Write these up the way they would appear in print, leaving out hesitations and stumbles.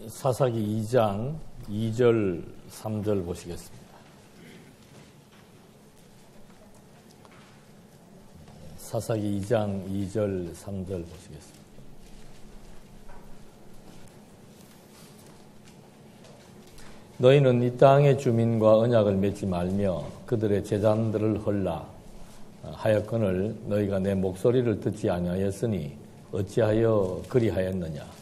사사기 2장 2절 3절 보시겠습니다. 사사기 2장 2절 3절 보시겠습니다. 너희는 이 땅의 주민과 언약을 맺지 말며 그들의 제단들을 헐라 하였거늘 너희가 내 목소리를 듣지 아니하였으니 어찌하여 그리하였느냐.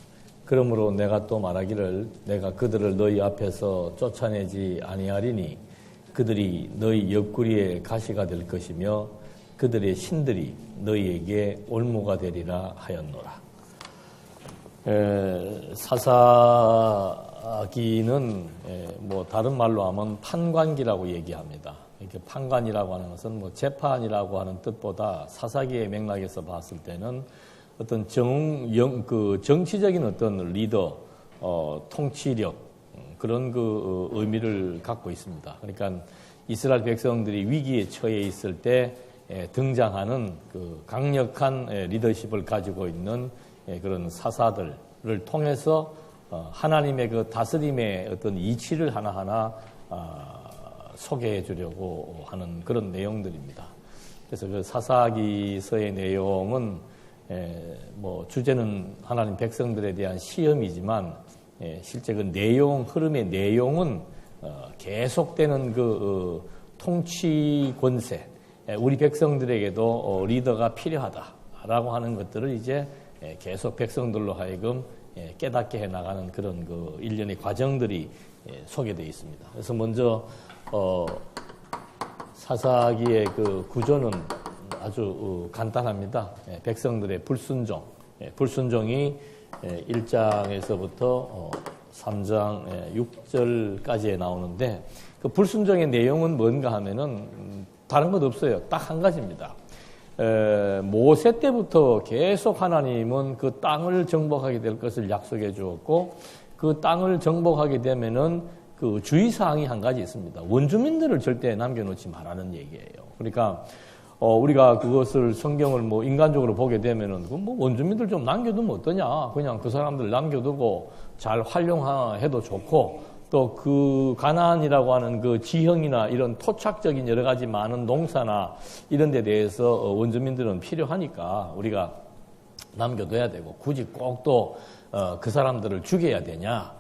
그러므로 내가 또 말하기를 내가 그들을 너희 앞에서 쫓아내지 아니하리니 그들이 너희 옆구리에 가시가 될 것이며 그들의 신들이 너희에게 올무가 되리라 하였노라. 사사기는 다른 말로 하면 판관기라고 얘기합니다. 이렇게 판관이라고 하는 것은 재판이라고 하는 뜻보다 사사기의 맥락에서 봤을 때는 어떤 정치적인 어떤 리더, 통치력, 그런 의미를 갖고 있습니다. 그러니까 이스라엘 백성들이 위기에 처해 있을 때 등장하는 강력한 리더십을 가지고 있는 그런 사사들을 통해서 하나님의 다스림의 어떤 이치를 하나하나 소개해 주려고 하는 그런 내용들입니다. 그래서 사사기서의 내용은 주제는 하나님 백성들에 대한 시험이지만 실제 그 흐름의 내용은 계속되는 통치 권세, 우리 백성들에게도 리더가 필요하다라고 하는 것들을 이제 계속 백성들로 하여금 깨닫게 해나가는 그런 일련의 과정들이 소개되어 있습니다. 그래서 먼저 사사기의 구조는 아주 간단합니다. 백성들의 불순종, 불순종이 1장에서부터 3장 6절까지에 나오는데 그 불순종의 내용은 뭔가 하면은 다른 것 없어요. 딱 한 가지입니다. 모세 때부터 계속 하나님은 그 땅을 정복하게 될 것을 약속해 주었고 그 땅을 정복하게 되면은 그 주의사항이 한 가지 있습니다. 원주민들을 절대 남겨놓지 말라는 얘기예요. 그러니까 우리가 그것을 성경을 인간적으로 보게 되면은 원주민들 좀 남겨두면 어떠냐? 그냥 그 사람들 남겨두고 잘 활용해도 좋고 또 그 가나안이라고 하는 그 지형이나 이런 토착적인 여러 가지 많은 농사나 이런 데 대해서 원주민들은 필요하니까 우리가 남겨둬야 되고 굳이 꼭 또 그 사람들을 죽여야 되냐?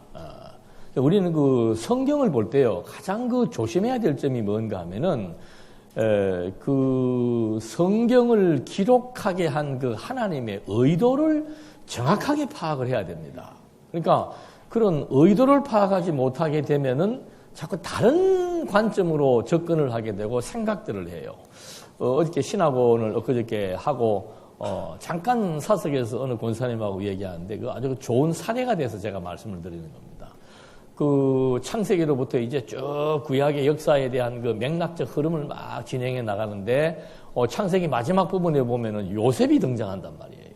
우리는 그 성경을 볼 때요 가장 조심해야 될 점이 뭔가 하면은 그 성경을 기록하게 한 그 하나님의 의도를 정확하게 파악을 해야 됩니다. 그러니까 그런 의도를 파악하지 못하게 되면은 자꾸 다른 관점으로 접근을 하게 되고 생각들을 해요. 어저께 신학원을 엊그저께 하고 잠깐 사석에서 어느 권사님하고 얘기하는데 그 아주 좋은 사례가 돼서 제가 말씀을 드리는 겁니다. 그 창세기로부터 이제 쭉 구약의 역사에 대한 그 맥락적 흐름을 막 진행해 나가는데 창세기 마지막 부분에 보면은 요셉이 등장한단 말이에요.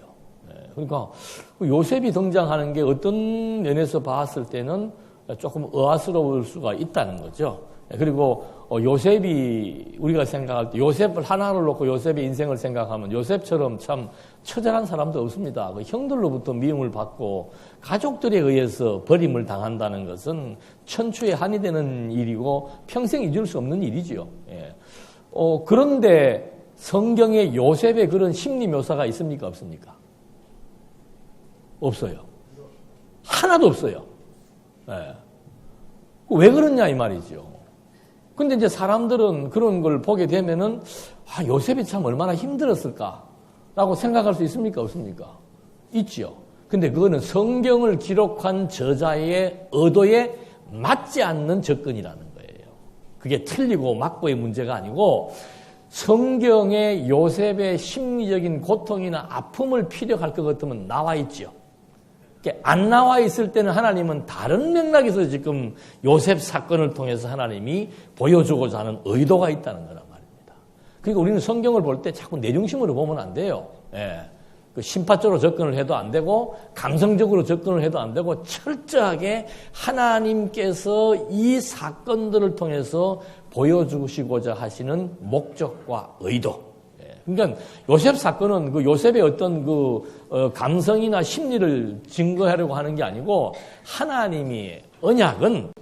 그러니까 요셉이 등장하는 게 어떤 면에서 봤을 때는 조금 의아스러울 수가 있다는 거죠. 그리고 요셉이 우리가 생각할 때 요셉을 하나를 놓고 요셉의 인생을 생각하면 요셉처럼 참 처절한 사람도 없습니다. 그 형들로부터 미움을 받고 가족들에 의해서 버림을 당한다는 것은 천추의 한이 되는 일이고 평생 잊을 수 없는 일이지요. 그런데 성경에 요셉의 그런 심리 묘사가 있습니까? 없습니까? 없어요. 하나도 없어요. 왜 그러냐 이 말이죠. 근데 이제 사람들은 그런 걸 보게 되면은 요셉이 참 얼마나 힘들었을까라고 생각할 수 있습니까? 없습니까? 있지요. 근데 그거는 성경을 기록한 저자의 의도에 맞지 않는 접근이라는 거예요. 그게 틀리고 맞고의 문제가 아니고 성경에 요셉의 심리적인 고통이나 아픔을 피력할 것 같으면 나와 있지요. 안 나와 있을 때는 하나님은 다른 맥락에서 지금 요셉 사건을 통해서 하나님이 보여주고자 하는 의도가 있다는 거란 말입니다. 그러니까 우리는 성경을 볼 때 자꾸 내 중심으로 보면 안 돼요. 그 심파적으로 접근을 해도 안 되고 감성적으로 접근을 해도 안 되고 철저하게 하나님께서 이 사건들을 통해서 보여주시고자 하시는 목적과 의도. 그러니까 요셉 사건은 그 요셉의 어떤 감성이나 심리를 증거하려고 하는 게 아니고 하나님의 언약은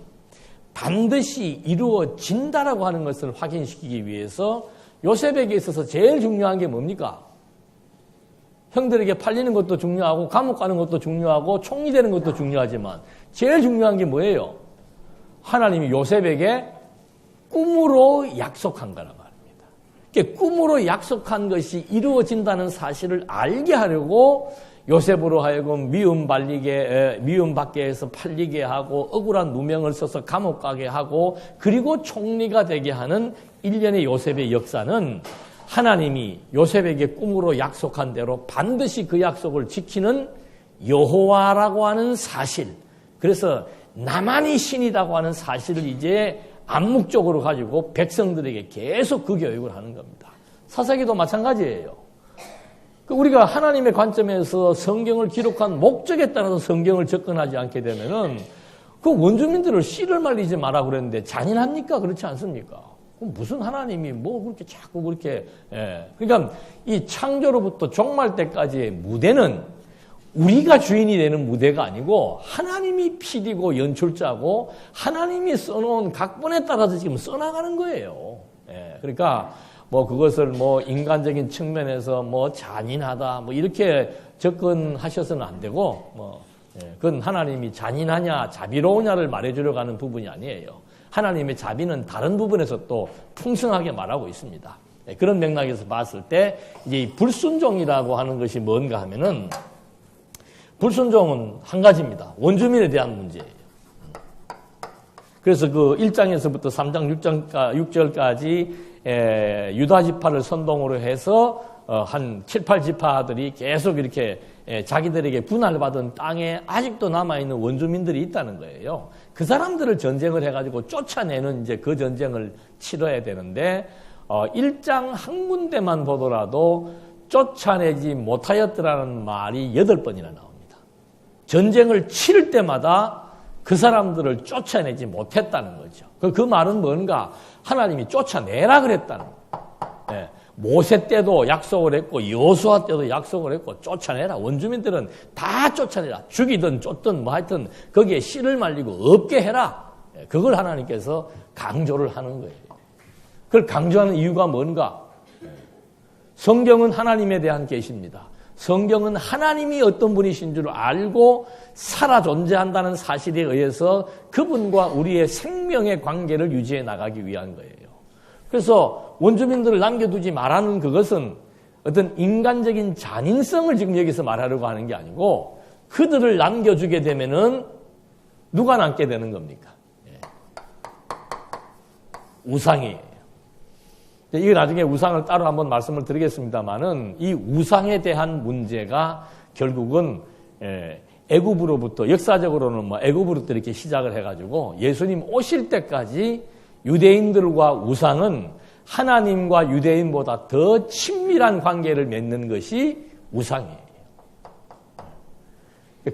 반드시 이루어진다라고 하는 것을 확인시키기 위해서 요셉에게 있어서 제일 중요한 게 뭡니까? 형들에게 팔리는 것도 중요하고 감옥 가는 것도 중요하고 총리 되는 것도 중요하지만 제일 중요한 게 뭐예요? 하나님이 요셉에게 꿈으로 약속한 거란 말입니다. 그러니까 꿈으로 약속한 것이 이루어진다는 사실을 알게 하려고 요셉으로 하여금 미움받게 해서 팔리게 하고 억울한 누명을 써서 감옥 가게 하고 그리고 총리가 되게 하는 일련의 요셉의 역사는 하나님이 요셉에게 꿈으로 약속한 대로 반드시 그 약속을 지키는 여호와라고 하는 사실, 그래서 나만이 신이라고 하는 사실을 이제 암묵적으로 가지고 백성들에게 계속 그 교육을 하는 겁니다. 사사기도 마찬가지예요. 우리가 하나님의 관점에서 성경을 기록한 목적에 따라서 성경을 접근하지 않게 되면은 그 원주민들을 씨를 말리지 마라 그랬는데 잔인합니까? 그렇지 않습니까? 무슨 하나님이 뭐 그렇게 자꾸 그렇게, 그러니까 이 창조로부터 종말 때까지의 무대는 우리가 주인이 되는 무대가 아니고 하나님이 PD고 연출자고 하나님이 써놓은 각본에 따라서 지금 써나가는 거예요. 그러니까 뭐 그것을 뭐 인간적인 측면에서 뭐 잔인하다 뭐 이렇게 접근하셔서는 안 되고 그건 하나님이 잔인하냐 자비로우냐를 말해주려고 하는 부분이 아니에요. 하나님의 자비는 다른 부분에서 또 풍성하게 말하고 있습니다. 그런 맥락에서 봤을 때 이제 이 불순종이라고 하는 것이 뭔가 하면은 불순종은 한 가지입니다. 원주민에 대한 문제예요. 그래서 그 1장에서부터 3장 6절까지 유다 지파를 선동으로 해서 한 7, 8지파들이 계속 이렇게 자기들에게 분할받은 땅에 아직도 남아있는 원주민들이 있다는 거예요. 그 사람들을 전쟁을 해가지고 쫓아내는 이제 그 전쟁을 치러야 되는데 1장 한 군데만 보더라도 쫓아내지 못하였더라는 말이 8번이나 나옵니다. 전쟁을 치를 때마다 그 사람들을 쫓아내지 못했다는 거죠. 그 말은 뭔가 하나님이 쫓아내라 그랬다는 거예요. 모세 때도 약속을 했고 여호수아 때도 약속을 했고 쫓아내라. 원주민들은 다 쫓아내라. 죽이든 쫓든 뭐 하여튼 거기에 씨를 말리고 없게 해라. 그걸 하나님께서 강조를 하는 거예요. 그걸 강조하는 이유가 뭔가? 성경은 하나님에 대한 계시입니다. 성경은 하나님이 어떤 분이신 줄 알고 살아 존재한다는 사실에 의해서 그분과 우리의 생명의 관계를 유지해 나가기 위한 거예요. 그래서 원주민들을 남겨두지 말라는 그것은 어떤 인간적인 잔인성을 지금 여기서 말하려고 하는 게 아니고 그들을 남겨주게 되면은 누가 남게 되는 겁니까? 우상이에요. 이게 나중에 우상을 따로 한번 말씀을 드리겠습니다만은 이 우상에 대한 문제가 결국은 애굽으로부터 역사적으로는 뭐 애굽으로부터 이렇게 시작을 해가지고 예수님 오실 때까지 유대인들과 우상은 하나님과 유대인보다 더 친밀한 관계를 맺는 것이 우상이에요.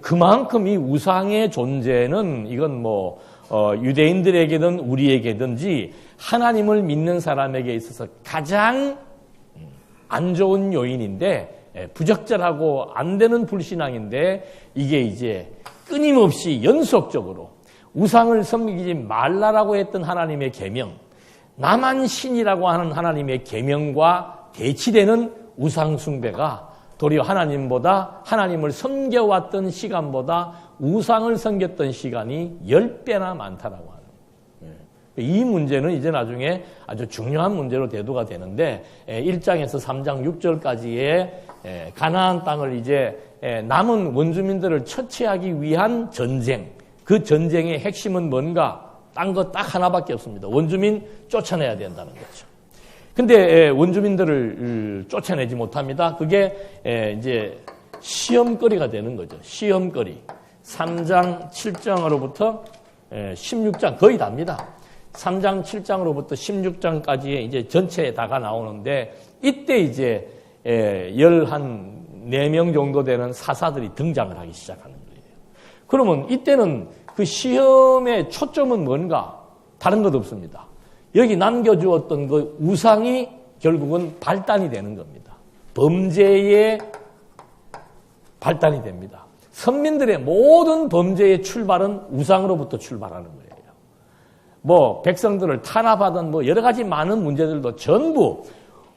그만큼 이 우상의 존재는 이건 뭐 유대인들에게든 우리에게든지 하나님을 믿는 사람에게 있어서 가장 안 좋은 요인인데 부적절하고 안 되는 불신앙인데 이게 이제 끊임없이 연속적으로 우상을 섬기지 말라라고 했던 하나님의 계명, 나만 신이라고 하는 하나님의 계명과 대치되는 우상 숭배가 도리어 하나님을 섬겨왔던 시간보다 우상을 섬겼던 시간이 10배나 많다라고 하는 거예요. 이 문제는 이제 나중에 아주 중요한 문제로 대두가 되는데 1장에서 3장 6절까지의 가나안 땅을 이제 남은 원주민들을 처치하기 위한 전쟁, 그 전쟁의 핵심은 뭔가? 딴 거 딱 하나밖에 없습니다. 원주민 쫓아내야 된다는 거죠. 근데 원주민들을 쫓아내지 못합니다. 그게 이제 시험거리가 되는 거죠. 시험거리. 3장 7장으로부터 16장 거의 답니다. 3장 7장으로부터 16장까지의 이제 전체에 다가 나오는데 이때 이제 14명 정도 되는 사사들이 등장을 하기 시작하는 거예요. 그러면 이때는 그 시험의 초점은 뭔가? 다른 것 없습니다. 여기 남겨주었던 그 우상이 결국은 발단이 되는 겁니다. 범죄의 발단이 됩니다. 선민들의 모든 범죄의 출발은 우상으로부터 출발하는 거예요. 뭐 백성들을 탄압하던 뭐 여러 가지 많은 문제들도 전부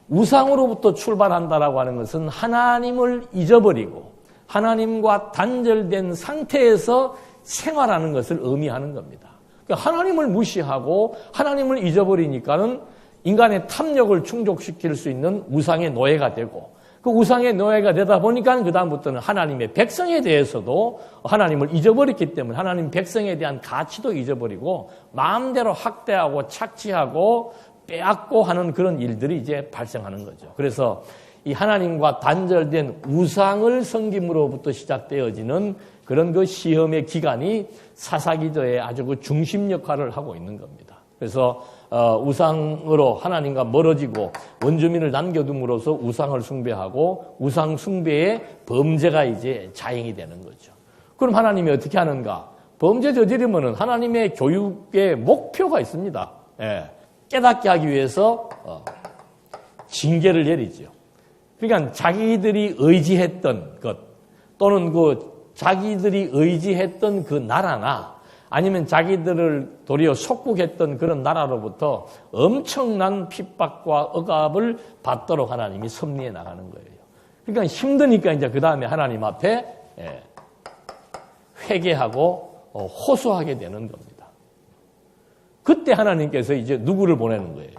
우상으로부터 출발한다라고 하는 것은 하나님을 잊어버리고 하나님과 단절된 상태에서 생활하는 것을 의미하는 겁니다. 그러니까 하나님을 무시하고 하나님을 잊어버리니까는 인간의 탐욕을 충족시킬 수 있는 우상의 노예가 되고 그 우상의 노예가 되다 보니까 그 다음부터는 하나님의 백성에 대해서도 하나님을 잊어버렸기 때문에 하나님 백성에 대한 가치도 잊어버리고 마음대로 학대하고 착취하고 빼앗고 하는 그런 일들이 이제 발생하는 거죠. 그래서 이 하나님과 단절된 우상을 섬김으로부터 시작되어지는 그런 그 시험의 기간이 사사기도의 아주 그 중심 역할을 하고 있는 겁니다. 그래서 우상으로 하나님과 멀어지고 원주민을 남겨둠으로써 우상을 숭배하고 우상 숭배의 범죄가 이제 자행이 되는 거죠. 그럼 하나님이 어떻게 하는가? 범죄 저지르면은 하나님의 교육의 목표가 있습니다. 예. 깨닫게 하기 위해서 징계를 내리죠. 그러니까 자기들이 의지했던 것 또는 그 자기들이 의지했던 그 나라나 아니면 자기들을 도리어 속국했던 그런 나라로부터 엄청난 핍박과 억압을 받도록 하나님이 섭리해 나가는 거예요. 그러니까 힘드니까 이제 그 다음에 하나님 앞에 회개하고 호소하게 되는 겁니다. 그때 하나님께서 이제 누구를 보내는 거예요?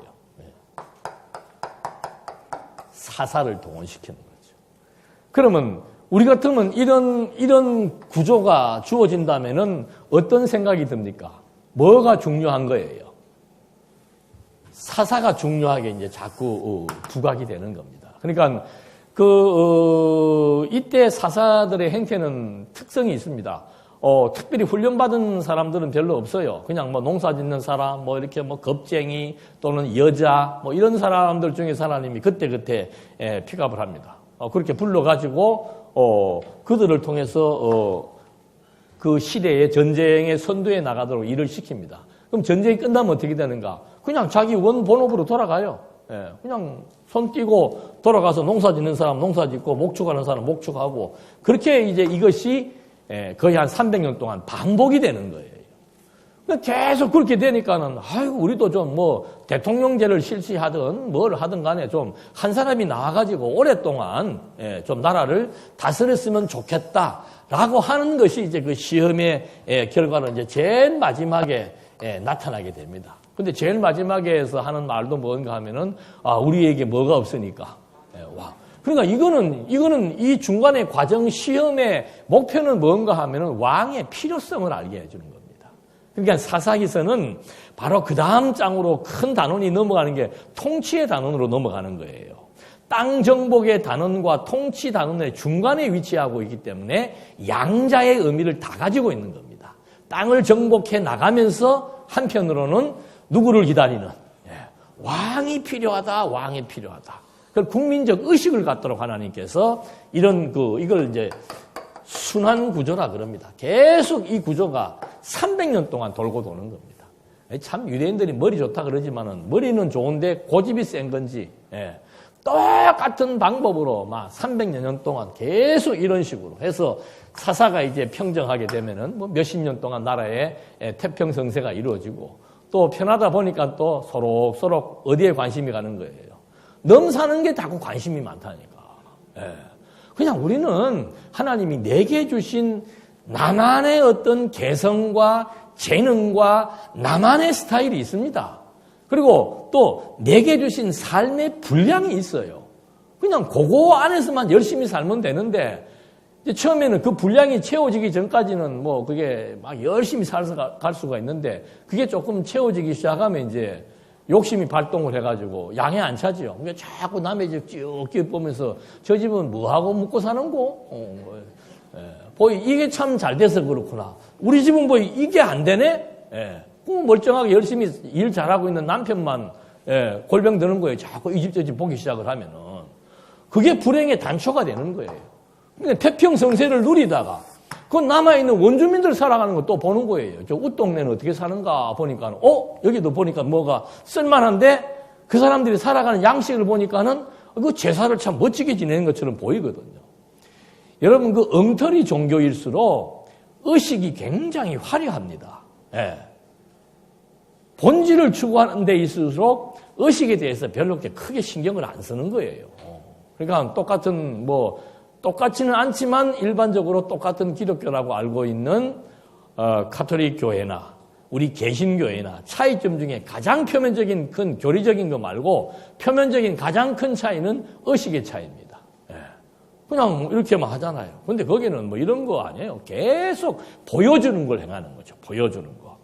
사사를 동원시키는 거죠. 그러면 우리 같으면 이런 구조가 주어진다면은 어떤 생각이 듭니까? 뭐가 중요한 거예요? 사사가 중요하게 이제 자꾸 부각이 되는 겁니다. 그러니까 이때 사사들의 행태는 특성이 있습니다. 특별히 훈련받은 사람들은 별로 없어요. 그냥 뭐 농사 짓는 사람, 뭐 이렇게 뭐 겁쟁이 또는 여자, 뭐 이런 사람들 중에 하나님이 그때 픽업을 합니다. 그렇게 불러가지고, 그들을 통해서, 그 시대의 전쟁의 선두에 나가도록 일을 시킵니다. 그럼 전쟁이 끝나면 어떻게 되는가? 그냥 자기 원 본업으로 돌아가요. 그냥 손 띄고 돌아가서 농사 짓는 사람 농사 짓고 목축하는 사람 목축하고 그렇게 이제 이것이 거의 한 300년 동안 반복이 되는 거예요. 계속 그렇게 되니까는, 아이고, 우리도 좀 뭐, 대통령제를 실시하든 뭘 하든 간에 좀 한 사람이 나와가지고 오랫동안, 좀 나라를 다스렸으면 좋겠다라고 하는 것이 이제 그 시험의 결과는 이제 제일 마지막에 나타나게 됩니다. 근데 제일 마지막에서 하는 말도 뭔가 하면은, 우리에게 뭐가 없으니까, 와. 그러니까 이거는 이 중간의 과정 시험의 목표는 뭔가 하면은 왕의 필요성을 알게 해주는 겁니다. 그러니까 사사기서는 바로 그 다음 장으로 큰 단원이 넘어가는 게 통치의 단원으로 넘어가는 거예요. 땅 정복의 단원과 통치 단원의 중간에 위치하고 있기 때문에 양자의 의미를 다 가지고 있는 겁니다. 땅을 정복해 나가면서 한편으로는 누구를 기다리는 왕이 필요하다, 왕이 필요하다. 그 국민적 의식을 갖도록 하나님께서 이걸 이제 순환 구조라 그럽니다. 계속 이 구조가 300년 동안 돌고 도는 겁니다. 참 유대인들이 머리 좋다 그러지만은 머리는 좋은데 고집이 센 건지 똑같은 방법으로 막 300여 년 동안 계속 이런 식으로 해서 사사가 이제 평정하게 되면은 뭐 몇십 년 동안 나라에 태평성세가 이루어지고 또 편하다 보니까 또 서로서로 어디에 관심이 가는 거예요. 넘사는 게 자꾸 관심이 많다니까. 그냥 우리는 하나님이 내게 주신 나만의 어떤 개성과 재능과 나만의 스타일이 있습니다. 그리고 또 내게 주신 삶의 분량이 있어요. 그냥 그거 안에서만 열심히 살면 되는데 이제 처음에는 그 분량이 채워지기 전까지는 뭐 그게 막 열심히 살아서 갈 수가 있는데 그게 조금 채워지기 시작하면 이제 욕심이 발동을 해가지고 양에 안 차지요. 그러니까 자꾸 남의 집 쭉 보면서 저 집은 뭐하고 먹고 사는 거? 이게 참 잘 돼서 그렇구나. 우리 집은 이게 안 되네? 멀쩡하게 열심히 일 잘하고 있는 남편만 골병 드는 거예요. 자꾸 이 집 저 집 보기 시작을 하면은. 그게 불행의 단초가 되는 거예요. 그러니까 태평성세를 누리다가 그 남아있는 원주민들 살아가는 거 또 보는 거예요. 저 웃동네는 어떻게 사는가 보니까, 여기도 보니까 뭐가 쓸만한데 그 사람들이 살아가는 양식을 보니까는 그 제사를 참 멋지게 지내는 것처럼 보이거든요. 여러분, 그 엉터리 종교일수록 의식이 굉장히 화려합니다. 예. 본질을 추구하는 데 있을수록 의식에 대해서 별로 그렇게 크게 신경을 안 쓰는 거예요. 그러니까 똑같지는 않지만 일반적으로 똑같은 기독교라고 알고 있는 가톨릭 교회나 우리 개신교회나 차이점 중에 가장 표면적인 큰 교리적인 거 말고 표면적인 가장 큰 차이는 의식의 차이입니다. 예. 그냥 이렇게만 하잖아요. 근데 거기는 뭐 이런 거 아니에요. 계속 보여주는 걸 행하는 거죠. 보여주는 거.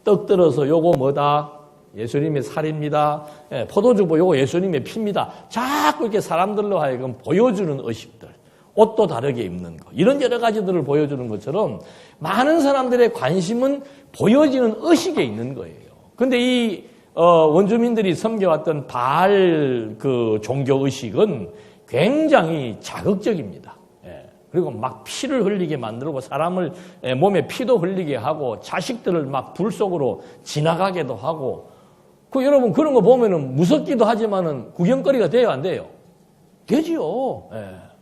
떡 들어서 요거 뭐다? 예수님의 살입니다. 예, 포도주 요거 예수님의 피입니다. 자꾸 이렇게 사람들로 하여금 보여주는 의식들. 옷도 다르게 입는 거. 이런 여러 가지들을 보여주는 것처럼 많은 사람들의 관심은 보여지는 의식에 있는 거예요. 근데 이 원주민들이 섬겨왔던 바알 그 종교 의식은 굉장히 자극적입니다. 예. 그리고 막 피를 흘리게 만들고 사람을 몸에 피도 흘리게 하고 자식들을 막 불 속으로 지나가게도 하고 여러분 그런 거 보면은 무섭기도 하지만은 구경거리가 돼요, 안 돼요? 되지요. 예.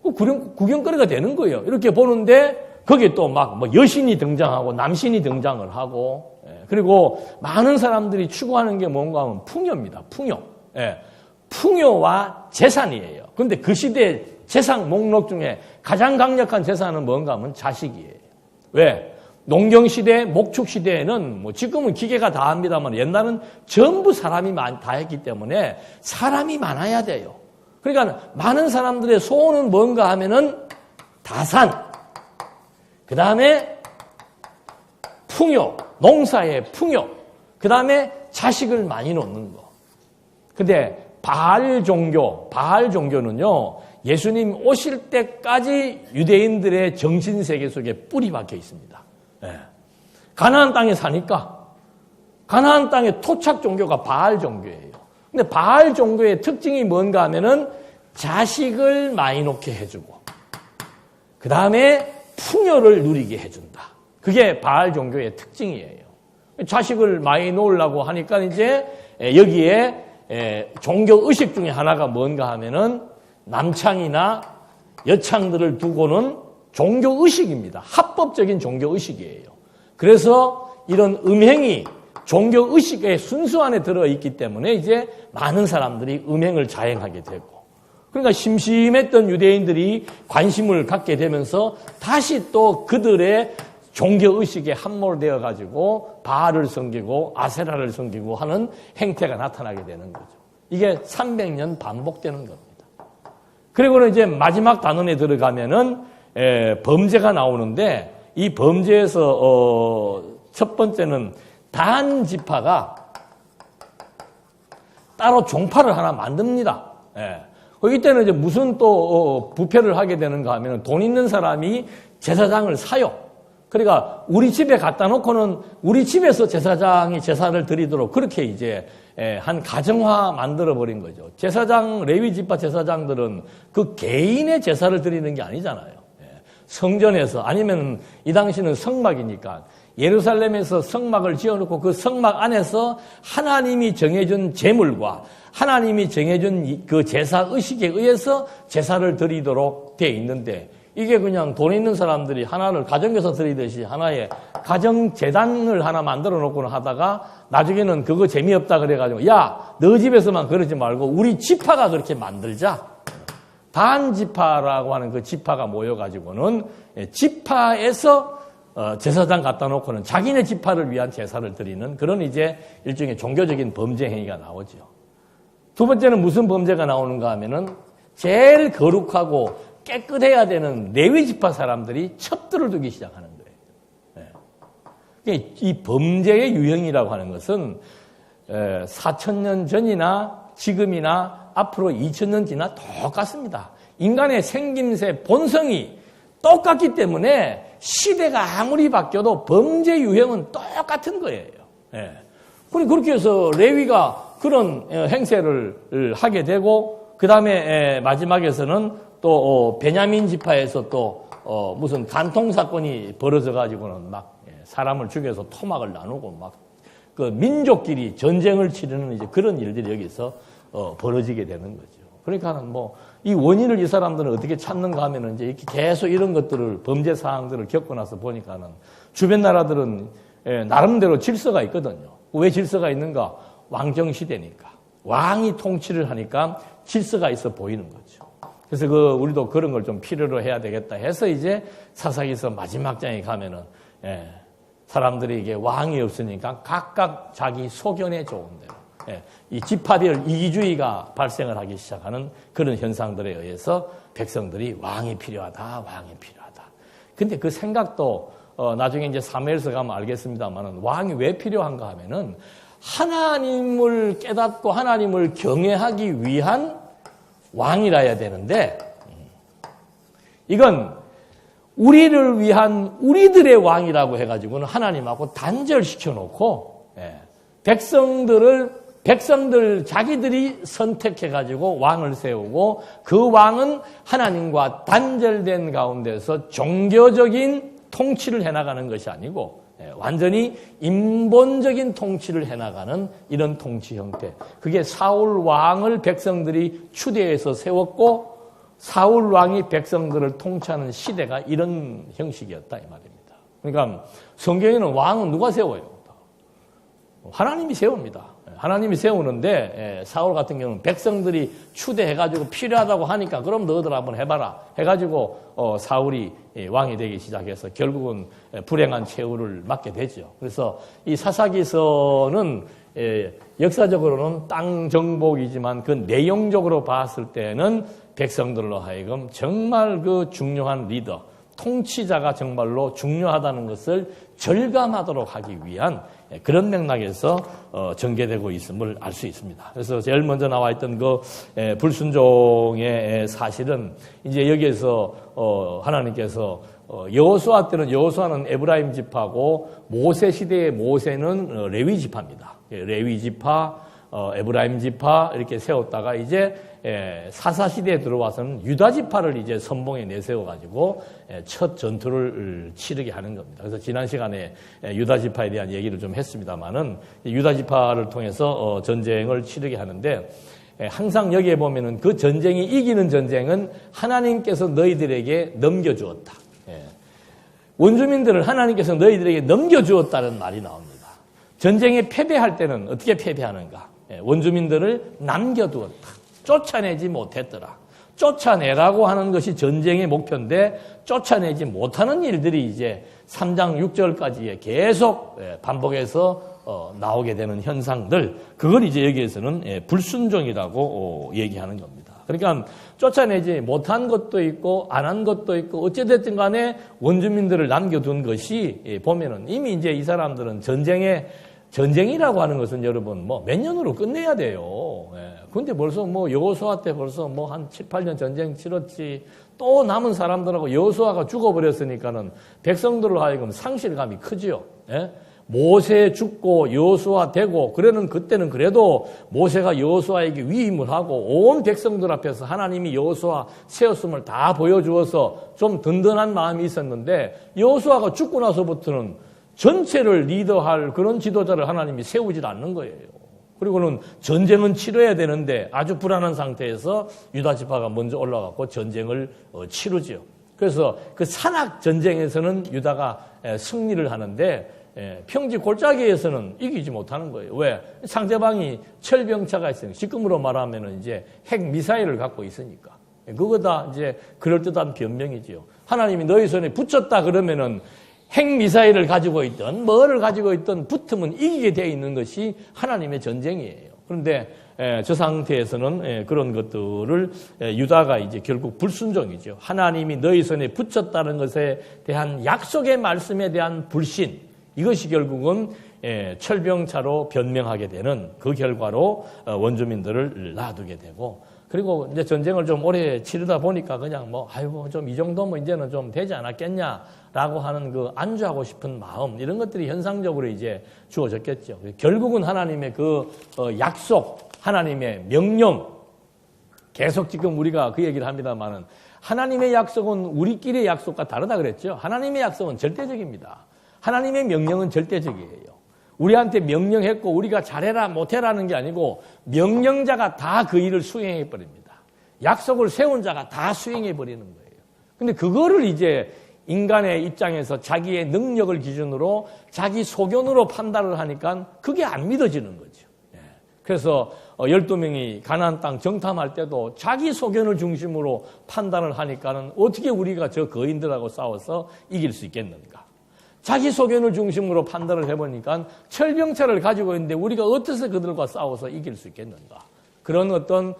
구경거리가 되는 거예요. 이렇게 보는데 거기에 또 막 여신이 등장하고 남신이 등장을 하고 그리고 많은 사람들이 추구하는 게 뭔가 하면 풍요입니다. 풍요. 풍요와 재산이에요. 근데 그 시대의 재산 목록 중에 가장 강력한 재산은 뭔가 하면 자식이에요. 왜? 농경시대, 목축시대에는 지금은 기계가 다 합니다만 옛날은 전부 사람이 다 했기 때문에 사람이 많아야 돼요. 그러니까 많은 사람들의 소원은 뭔가 하면은 다산, 그 다음에 풍요, 농사의 풍요, 그 다음에 자식을 많이 놓는 거. 근데 바알 종교는요, 예수님 오실 때까지 유대인들의 정신세계 속에 뿌리 박혀 있습니다. 예. 가나안 땅에 사니까, 가나안 땅의 토착 종교가 바알 종교예요. 근데 바알 종교의 특징이 뭔가 하면은 자식을 많이 놓게 해주고 그 다음에 풍요를 누리게 해준다. 그게 바알 종교의 특징이에요. 자식을 많이 놓으려고 하니까 이제 여기에 종교 의식 중에 하나가 뭔가 하면은 남창이나 여창들을 두고는 종교 의식입니다. 합법적인 종교 의식이에요. 그래서 이런 음행이 종교 의식의 순수 안에 들어있기 때문에 이제 많은 사람들이 음행을 자행하게 되고 그러니까 심심했던 유대인들이 관심을 갖게 되면서 다시 또 그들의 종교 의식에 함몰되어 가지고 바알을 섬기고 아세라를 섬기고 하는 행태가 나타나게 되는 거죠. 이게 300년 반복되는 겁니다. 그리고는 이제 마지막 단원에 들어가면은 범죄가 나오는데 이 범죄에서 첫 번째는 단 지파가 따로 종파를 하나 만듭니다. 이때는 이제 무슨 또 부패를 하게 되는가 하면 돈 있는 사람이 제사장을 사요. 그러니까 우리 집에 갖다 놓고는 우리 집에서 제사장이 제사를 드리도록 그렇게 이제 한 가정화 만들어 버린 거죠. 제사장, 레위 지파 제사장들은 그 개인의 제사를 드리는 게 아니잖아요. 성전에서 아니면 이 당시는 성막이니까 예루살렘에서 성막을 지어놓고 그 성막 안에서 하나님이 정해준 제물과 하나님이 정해준 그 제사 의식에 의해서 제사를 드리도록 돼 있는데 이게 그냥 돈 있는 사람들이 하나를 가정교사 드리듯이 하나의 가정재단을 하나 만들어 놓고는 하다가 나중에는 그거 재미없다 그래가지고 야, 너 집에서만 그러지 말고 우리 지파가 그렇게 만들자. 단지파라고 하는 그 지파가 모여가지고는 지파에서 제사장 갖다 놓고는 자기네 지파를 위한 제사를 드리는 그런 이제 일종의 종교적인 범죄 행위가 나오죠. 두 번째는 무슨 범죄가 나오는가 하면은 제일 거룩하고 깨끗해야 되는 레위 지파 사람들이 첩들을 두기 시작하는 거예요. 이 범죄의 유형이라고 하는 것은 4,000년 전이나 지금이나 앞으로 2,000년 지나 똑같습니다. 인간의 생김새, 본성이 똑같기 때문에 시대가 아무리 바뀌어도 범죄 유형은 똑같은 거예요. 그렇게 해서 레위가 그런 행세를 하게 되고 그 다음에 마지막에서는 또 베냐민 지파에서 또 무슨 간통 사건이 벌어져 가지고는 막 사람을 죽여서 토막을 나누고 막 그 민족끼리 전쟁을 치르는 이제 그런 일들이 여기서 벌어지게 되는 거죠. 그러니까는 뭐 이 원인을 이 사람들은 어떻게 찾는가 하면은 이제 이렇게 계속 이런 것들을 범죄 사항들을 겪고 나서 보니까는 주변 나라들은 나름대로 질서가 있거든요. 왜 질서가 있는가? 왕정 시대니까. 왕이 통치를 하니까 질서가 있어 보이는 거죠. 그래서 우리도 그런 걸 좀 필요로 해야 되겠다 해서 이제 사사기서 마지막 장에 가면은 사람들이 이게 왕이 없으니까 각각 자기 소견에 좋은 대로 이 지파별 이기주의가 발생을 하기 시작하는 그런 현상들에 의해서 백성들이 왕이 필요하다. 근데 그 생각도 나중에 이제 사무엘서 가면 알겠습니다만은 왕이 왜 필요한가 하면은 하나님을 깨닫고 하나님을 경외하기 위한 왕이라야 되는데 이건 우리를 위한 우리들의 왕이라고 해가지고는 하나님하고 단절시켜 놓고 백성들 자기들이 선택해가지고 왕을 세우고 그 왕은 하나님과 단절된 가운데서 종교적인 통치를 해나가는 것이 아니고 완전히 인본적인 통치를 해나가는 이런 통치 형태. 그게 사울 왕을 백성들이 추대해서 세웠고 사울 왕이 백성들을 통치하는 시대가 이런 형식이었다 이 말입니다. 그러니까 성경에는 왕은 누가 세워요? 하나님이 세웁니다. 하나님이 세우는데 사울 같은 경우는 백성들이 추대해가지고 필요하다고 하니까 그럼 너희들 한번 해봐라 해가지고 사울이 왕이 되기 시작해서 결국은 불행한 최후를 맞게 되죠. 그래서 이 사사기서는 역사적으로는 땅 정복이지만 그 내용적으로 봤을 때는 백성들로 하여금 정말 그 중요한 리더, 통치자가 정말로 중요하다는 것을 절감하도록 하기 위한 그런 맥락에서 전개되고 있음을 알 수 있습니다. 그래서 제일 먼저 나와 있던 그 불순종의 사실은 이제 여기에서 하나님께서 여호수아 때는 여호수아는 에브라임 지파고 모세 시대의 모세는 레위 지파입니다. 레위 지파, 에브라임 지파 이렇게 세웠다가 이제 사사 시대에 들어와서는 유다 지파를 이제 선봉에 내세워 가지고 첫 전투를 치르게 하는 겁니다. 그래서 지난 시간에 유다 지파에 대한 얘기를 좀 했습니다만은 유다 지파를 통해서 전쟁을 치르게 하는데 항상 여기에 보면은 그 전쟁이 이기는 전쟁은 하나님께서 너희들에게 넘겨주었다. 원주민들을 하나님께서 너희들에게 넘겨주었다는 말이 나옵니다. 전쟁에 패배할 때는 어떻게 패배하는가? 원주민들을 남겨두었다. 쫓아내지 못했더라. 쫓아내라고 하는 것이 전쟁의 목표인데 쫓아내지 못하는 일들이 이제 3장 6절까지 계속 반복해서 나오게 되는 현상들, 그걸 이제 여기에서는 불순종이라고 얘기하는 겁니다. 그러니까 쫓아내지 못한 것도 있고 안 한 것도 있고 어찌됐든 간에 원주민들을 남겨둔 것이 보면은 이미 이제 이 사람들은 전쟁이라고 하는 것은 여러분 뭐 몇 년으로 끝내야 돼요. 근데 벌써 뭐 여호수아 때 벌써 뭐 한 7, 8년 전쟁 치렀지. 또 남은 사람들하고 여호수아가 죽어버렸으니까는 백성들로 하여금 상실감이 크지요. 모세 죽고 여호수아 되고 그때는 그래도 모세가 여호수아에게 위임을 하고 온 백성들 앞에서 하나님이 여호수아 세웠음을 다 보여주어서 좀 든든한 마음이 있었는데 여호수아가 죽고 나서부터는 전체를 리더할 그런 지도자를 하나님이 세우질 않는 거예요. 그리고는 전쟁은 치러야 되는데 아주 불안한 상태에서 유다 지파가 먼저 올라가고 전쟁을 치르지요. 그래서 그 산악 전쟁에서는 유다가 승리를 하는데 평지 골짜기에서는 이기지 못하는 거예요. 왜? 상대방이 철병차가 있으니까, 지금으로 말하면 이제 핵 미사일을 갖고 있으니까. 그거 다 이제 그럴듯한 변명이지요. 하나님이 너희 손에 붙였다 그러면은 핵 미사일을 가지고 있든 뭐를 가지고 있든 붙으면 이기게 되어 있는 것이 하나님의 전쟁이에요. 그런데 저 상태에서는 그런 것들을 유다가 이제 결국 불순종이죠. 하나님이 너희 손에 붙였다는 것에 대한 약속의 말씀에 대한 불신, 이것이 결국은 철병차로 변명하게 되는 그 결과로 원주민들을 놔두게 되고, 그리고 이제 전쟁을 좀 오래 치르다 보니까 그냥 뭐 아이고 좀 이 정도면 이제는 좀 되지 않았겠냐라고 하는 그 안주하고 싶은 마음, 이런 것들이 현상적으로 이제 주어졌겠죠. 결국은 하나님의 그 약속, 하나님의 명령, 계속 지금 우리가 그 얘기를 합니다만은 하나님의 약속은 우리끼리의 약속과 다르다 그랬죠. 하나님의 약속은 절대적입니다. 하나님의 명령은 절대적이에요. 우리한테 명령했고 우리가 잘해라 못해라는 게 아니고 명령자가 다 그 일을 수행해 버립니다. 약속을 세운 자가 다 수행해 버리는 거예요. 근데 그거를 이제 인간의 입장에서 자기의 능력을 기준으로 자기 소견으로 판단을 하니까 그게 안 믿어지는 거죠. 그래서 12명이 가나안 땅 정탐할 때도 자기 소견을 중심으로 판단을 하니까는 어떻게 우리가 저 거인들하고 싸워서 이길 수 있겠는가? 자기 소견을 중심으로 판단을 해보니까 철병차를 가지고 있는데 우리가 어떻게 그들과 싸워서 이길 수 있겠는가? 그런 어떤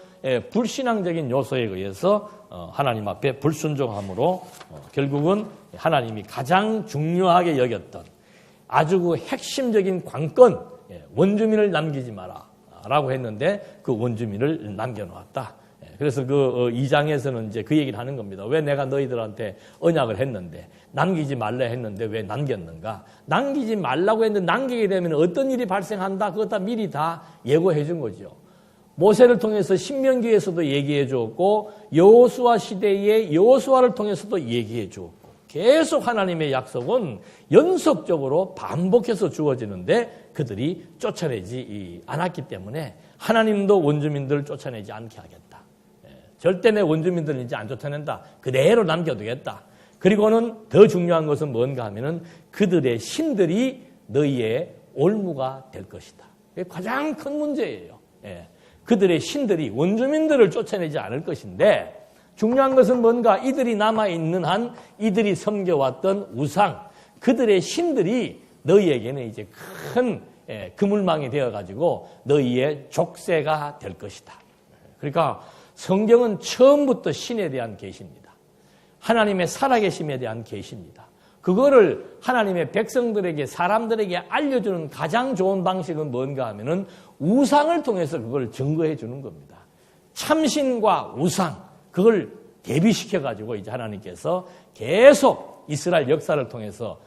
불신앙적인 요소에 의해서 하나님 앞에 불순종함으로 결국은 하나님이 가장 중요하게 여겼던 아주 그 핵심적인 관건, 원주민을 남기지 마라 라고 했는데 그 원주민을 남겨놓았다. 그래서 그 2장에서는 이제 그 얘기를 하는 겁니다. 왜 내가 너희들한테 언약을 했는데 남기지 말라 했는데 왜 남겼는가? 남기지 말라고 했는데 남기게 되면 어떤 일이 발생한다? 그거 다 미리 다 예고해 준 거죠. 모세를 통해서 신명기에서도 얘기해 주었고 여호수아 시대의 여호수아를 통해서도 얘기해 주었고 계속 하나님의 약속은 연속적으로 반복해서 주어지는데 그들이 쫓아내지 않았기 때문에 하나님도 원주민들을 쫓아내지 않게 하겠다. 절대 내 원주민들을 이제 안 쫓아낸다. 그대로 남겨두겠다. 그리고는 더 중요한 것은 뭔가 하면은 그들의 신들이 너희의 올무가 될 것이다. 이게 가장 큰 문제예요. 그들의 신들이 원주민들을 쫓아내지 않을 것인데 중요한 것은 뭔가 이들이 남아있는 한 이들이 섬겨왔던 우상, 그들의 신들이 너희에게는 이제 큰 그물망이 되어가지고 너희의 족쇄가 될 것이다. 그러니까 성경은 처음부터 신에 대한 계시입니다. 하나님의 살아계심에 대한 계시입니다. 그거를 하나님의 백성들에게 사람들에게 알려주는 가장 좋은 방식은 뭔가 하면은 우상을 통해서 그걸 증거해 주는 겁니다. 참신과 우상, 그걸 대비시켜가지고 이제 하나님께서 계속 이스라엘 역사를 통해서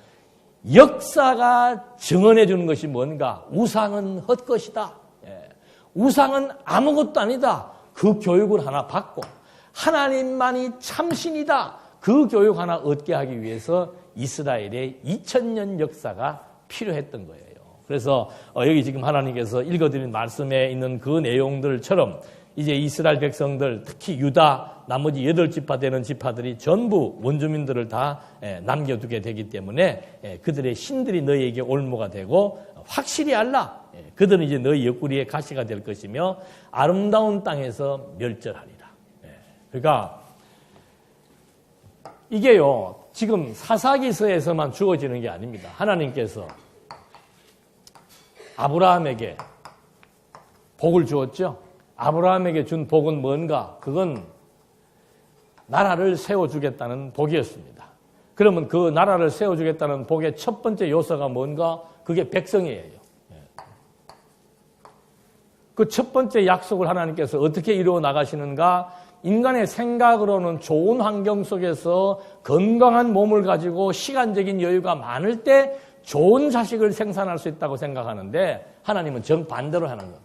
역사가 증언해 주는 것이 뭔가 우상은 헛것이다. 우상은 아무것도 아니다. 그 교육을 하나 받고 하나님만이 참신이다. 그 교육 하나 얻게 하기 위해서 이스라엘의 2000년 역사가 필요했던 거예요. 그래서 여기 지금 하나님께서 읽어드린 말씀에 있는 그 내용들처럼 이제 이스라엘 백성들 특히 유다 나머지 8지파 되는 지파들이 전부 원주민들을 다 남겨두게 되기 때문에 그들의 신들이 너희에게 올무가 되고 확실히 알라. 그들은 이제 너희 옆구리의 가시가 될 것이며 아름다운 땅에서 멸절하리라. 그러니까 이게요 지금 사사기서에서만 주어지는 게 아닙니다. 하나님께서 아브라함에게 복을 주었죠. 아브라함에게 준 복은 뭔가? 그건 나라를 세워주겠다는 복이었습니다. 그러면 그 나라를 세워주겠다는 복의 첫 번째 요소가 뭔가? 그게 백성이에요. 그 첫 번째 약속을 하나님께서 어떻게 이루어 나가시는가? 인간의 생각으로는 좋은 환경 속에서 건강한 몸을 가지고 시간적인 여유가 많을 때 좋은 자식을 생산할 수 있다고 생각하는데 하나님은 정반대로 하는 겁니다.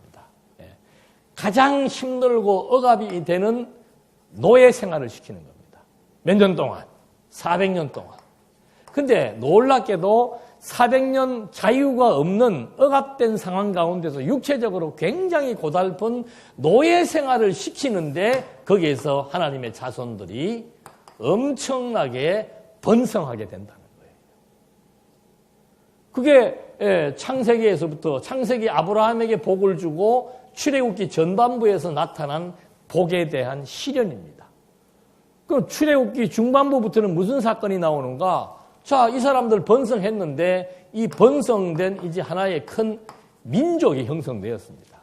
가장 힘들고 억압이 되는 노예 생활을 시키는 겁니다. 몇 년 동안? 400년 동안. 근데 놀랍게도 400년 자유가 없는 억압된 상황 가운데서 육체적으로 굉장히 고달픈 노예 생활을 시키는데 거기에서 하나님의 자손들이 엄청나게 번성하게 된다는 거예요. 그게 창세기에서부터 창세기 아브라함에게 복을 주고 출애굽기 전반부에서 나타난 복에 대한 실현입니다. 그럼 출애굽기 중반부부터는 무슨 사건이 나오는가? 자, 이 사람들 번성했는데 이 번성된 이제 하나의 큰 민족이 형성되었습니다.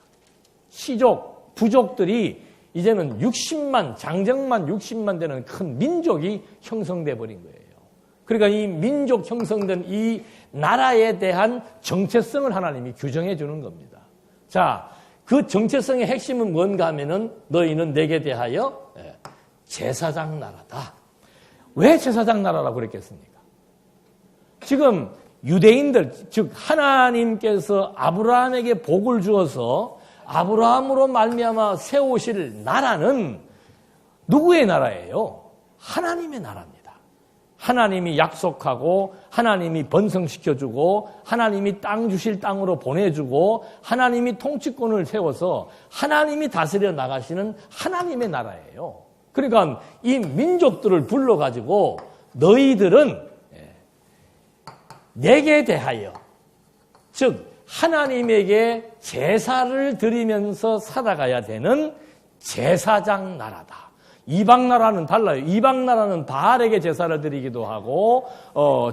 시족, 부족들이 이제는 60만, 장정만 60만 되는 큰 민족이 형성돼 버린 거예요. 그러니까 이 민족 형성된 이 나라에 대한 정체성을 하나님이 규정해 주는 겁니다. 자, 그 정체성의 핵심은 뭔가 하면은 너희는 내게 대하여 제사장 나라다. 왜 제사장 나라라고 그랬겠습니까? 지금 유대인들, 즉 하나님께서 아브라함에게 복을 주어서 아브라함으로 말미암아 세우실 나라는 누구의 나라예요? 하나님의 나라입니다. 하나님이 약속하고 하나님이 번성시켜주고 하나님이 땅 주실 땅으로 보내주고 하나님이 통치권을 세워서 하나님이 다스려 나가시는 하나님의 나라예요. 그러니까 이 민족들을 불러가지고 너희들은 내게 대하여, 즉 하나님에게 제사를 드리면서 살아가야 되는 제사장 나라다. 이방 나라는 달라요. 이방 나라는 바알에게 제사를 드리기도 하고